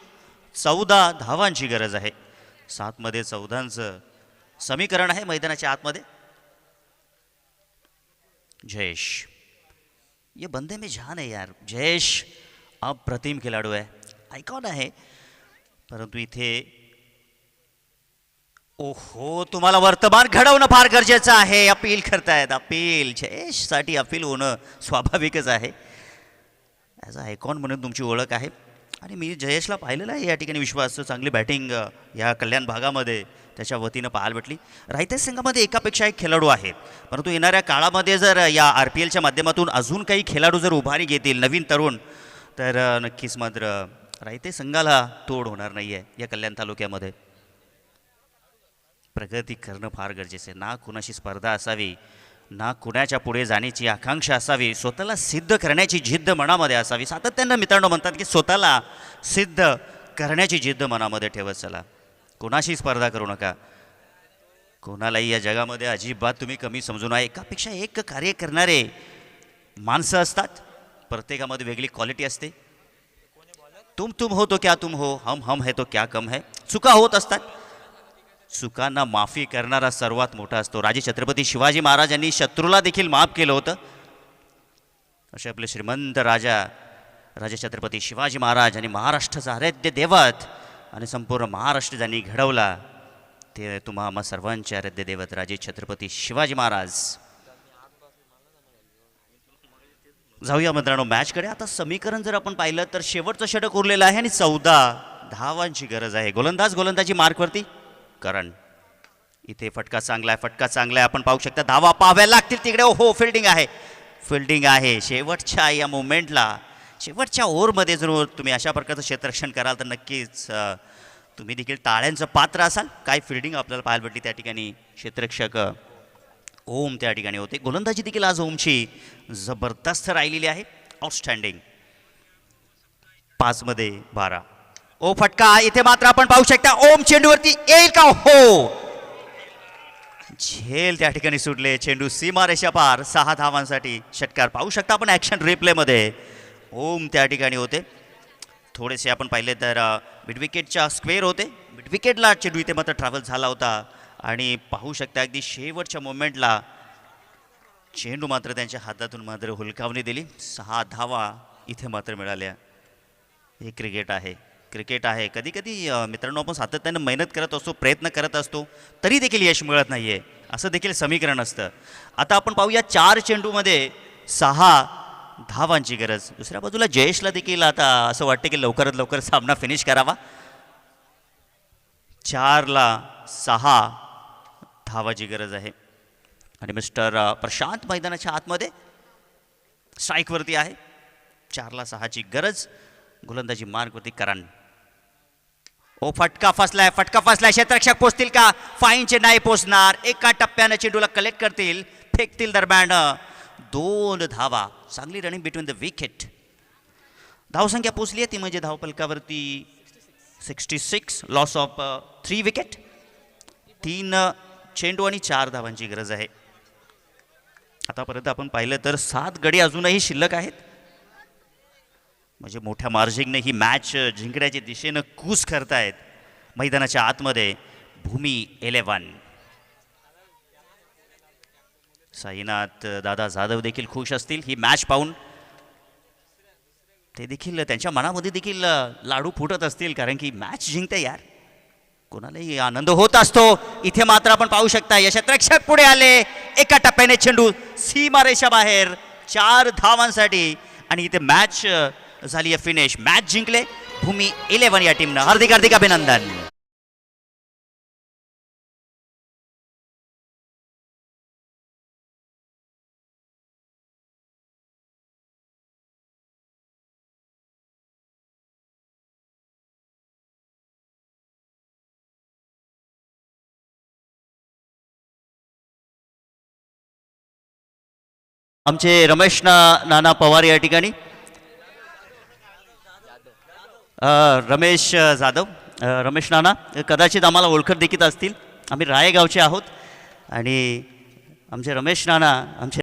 14 धावांची गरज आहे. 7 मध्ये 14चं समीकरण आहे मैदानाच्या आतमध्ये. जयेश, ये बंदे में जान है यार. जयेश अप्रतिम खिलाडू आहे, आयकॉन आहे, परंतु इथे ओहो, तुम्हाला वर्तमान घडवणं फार गरजेचं आहे. अपील करतायत, अपील. जयेशसाठी अपील होणं स्वाभाविकच आहे. ॲज अ आयकॉन म्हणून तुमची ओळख आहे आणि मी जयेशला पाहिलेलं आहे या ठिकाणी. विश्वास, चांगली बॅटिंग या कल्याण भागामध्ये त्याच्या वतीनं पाहायला भेटली. रायते संघामध्ये एकापेक्षा एक खेळाडू आहेत, परंतु येणाऱ्या काळामध्ये जर या RPLच्या माध्यमातून अजून काही खेळाडू जर उभारी घेतील, नवीन तरुण, तर नक्कीच मात्र रायते संघाला तोड होणार नाही आहे या कल्याण तालुक्यामध्ये. प्रगती करणं फार गरजेचं आहे. ना कुणाशी स्पर्धा असावी, ना कुणाच्या पुढे जाण्याची आकांक्षा असावी, स्वतःला सिद्ध करण्याची जिद्द मनामध्ये असावी. सातत्यानं मित्रांनो म्हणतात की स्वतःला सिद्ध करण्याची जिद्द मनामध्ये ठेवत चला. कोणाशी स्पर्धा करू नका, कोणालाही या जगामध्ये अजिबात तुम्ही कमी समजू नये. एकापेक्षा एक कार्य करणारे माणसं असतात, प्रत्येकामध्ये वेगळी क्वालिटी असते. तुम हो तो क्या तुम हो, हम है तो क्या कम है. चुका होत असतात, चुकांना माफी करणारा सर्वात मोठा असतो. राजे छत्रपती शिवाजी महाराजांनी शत्रूला देखील माफ केलं होतं. असे आपले श्रीमंत राजे छत्रपती शिवाजी महाराज आणि महाराष्ट्राचा आराध्य दैवत आणि संपूर्ण महाराष्ट्र ज्यांनी घडवला ते तुम्हा आम्हा सर्वांचे आराध्य दैवत राजे छत्रपती शिवाजी महाराज. जाऊया मित्रांनो मॅचकडे. आता समीकरण जर आपण पाहिलं तर शेवटचं षटक उरलेलं आहे आणि 14 धावांची गरज आहे. गोलंदाजी मार्कवरती करण. इथे फटका चांगला आहे, आपण पाहू शकता. धावा पाहाव्या लागतील तिकडे. हो, फिल्डिंग आहे. शेवटच्या या मोमेंटला, शेवटच्या ओव्हरमध्ये जर तुम्ही अशा प्रकारचं क्षेत्ररक्षण कराल तर नक्कीच तुम्ही देखील टाळ्यांचं पात्र असाल. काय फिल्डिंग आपल्याला पाहायला भेटली त्या ठिकाणी. क्षेत्ररक्षक ओम त्या ठिकाणी होते. गोलंदाजी देखील आज ओमची जबरदस्त राहिलेली आहे, आउटस्टँडिंग. 5 मध्ये 12. ओ फटका. इथे मात्र आपण पाहू शकता ओम चेंडूवरती येईल का. हो, झेल त्या ठिकाणी सुटले. चेंडू सीमारेषा पार. 6 धावांसाठी षटकार पाहू शकता आपण ॲक्शन रिप्लेमध्ये. ओम त्या ठिकाणी होते. थोडेसे आपण पाहिले तर मिडविकेटच्या स्क्वेअर होते. मिडविकेटला चेंडू इथे मात्र ट्रॅव्हल झाला होता आणि पाहू शकता अगदी शेवटच्या मोमेंटला चेंडू मात्र त्यांच्या हातातून मात्र हुलकावणी दिली. 6 धावा इथे मात्र मिळाल्या. हे क्रिकेट आहे. कधी कधी मित्रांनो आपण सातत्यानं मेहनत करत असतो, प्रयत्न करत असतो, तरी देखील यश मिळत नाही आहे, असं देखील समीकरण असतं. आता आपण पाहूया 4 चेंडूमध्ये 6 धावांची गरज. दुसऱ्या बाजूला जयेशला देखील आता असं वाटतं की लवकरात लवकर सामना फिनिश करावा. 4ला 6 धावाची गरज आहे आणि मिस्टर प्रशांत मैदानाच्या आतमध्ये स्ट्राईकवरती आहे. 4ला 6ची गरज. गोलंदाजी मार्गवरती करण. ओ फटका फसलाय. क्षेत्ररक्षक पोचतील का. फाईनचे नाही पोचणार. एका टप्प्यानं चेंडूला कलेक्ट करतील, फेकतील. दरम्यान 2 धावा. चांगली रनिंग बिटवीन द विकेट. धावसंख्या पोचली आहे ती म्हणजे धावफलकावरती 66, लॉस ऑफ 3 विकेट. 3 चेंडू आणि 4 धावांची गरज आहे. आतापर्यंत आपण पाहिलं तर 7 गडी अजूनही शिल्लक आहेत. म्हणजे मोठ्या मार्जिंगने ही मॅच जिंकण्याच्या दिशेनं कूच करतायत मैदानाच्या आतमध्ये भूमी 11. साईनाथ दादा जाधव देखील खुश असतील ही मॅच पाहून. ते देखील त्यांच्या मनामध्ये देखील लाडू फुटत असतील, कारण की मॅच जिंकते यार, कोणालाही आनंद होत असतो. इथे मात्र आपण पाहू शकता यशत्रक्षक पुढे आले, एका टप्प्याने चेंडू सीमारेषा बाहेर 4 धावांसाठी आणि इथे मॅच झाली आहे फिनिश. मॅच जिंकले भूमी 11 या टीमनं. हार्दिक हार्दिक अभिनंदन. आमचे रमेश नाना पवार या ठिकाणी, रमेश जाधव, रमेश नाना कदाचित आम्हाला ओळखत देखील असतील. आम्ही रायगावचे आहोत आणि आमचे रमेश नाना आमचे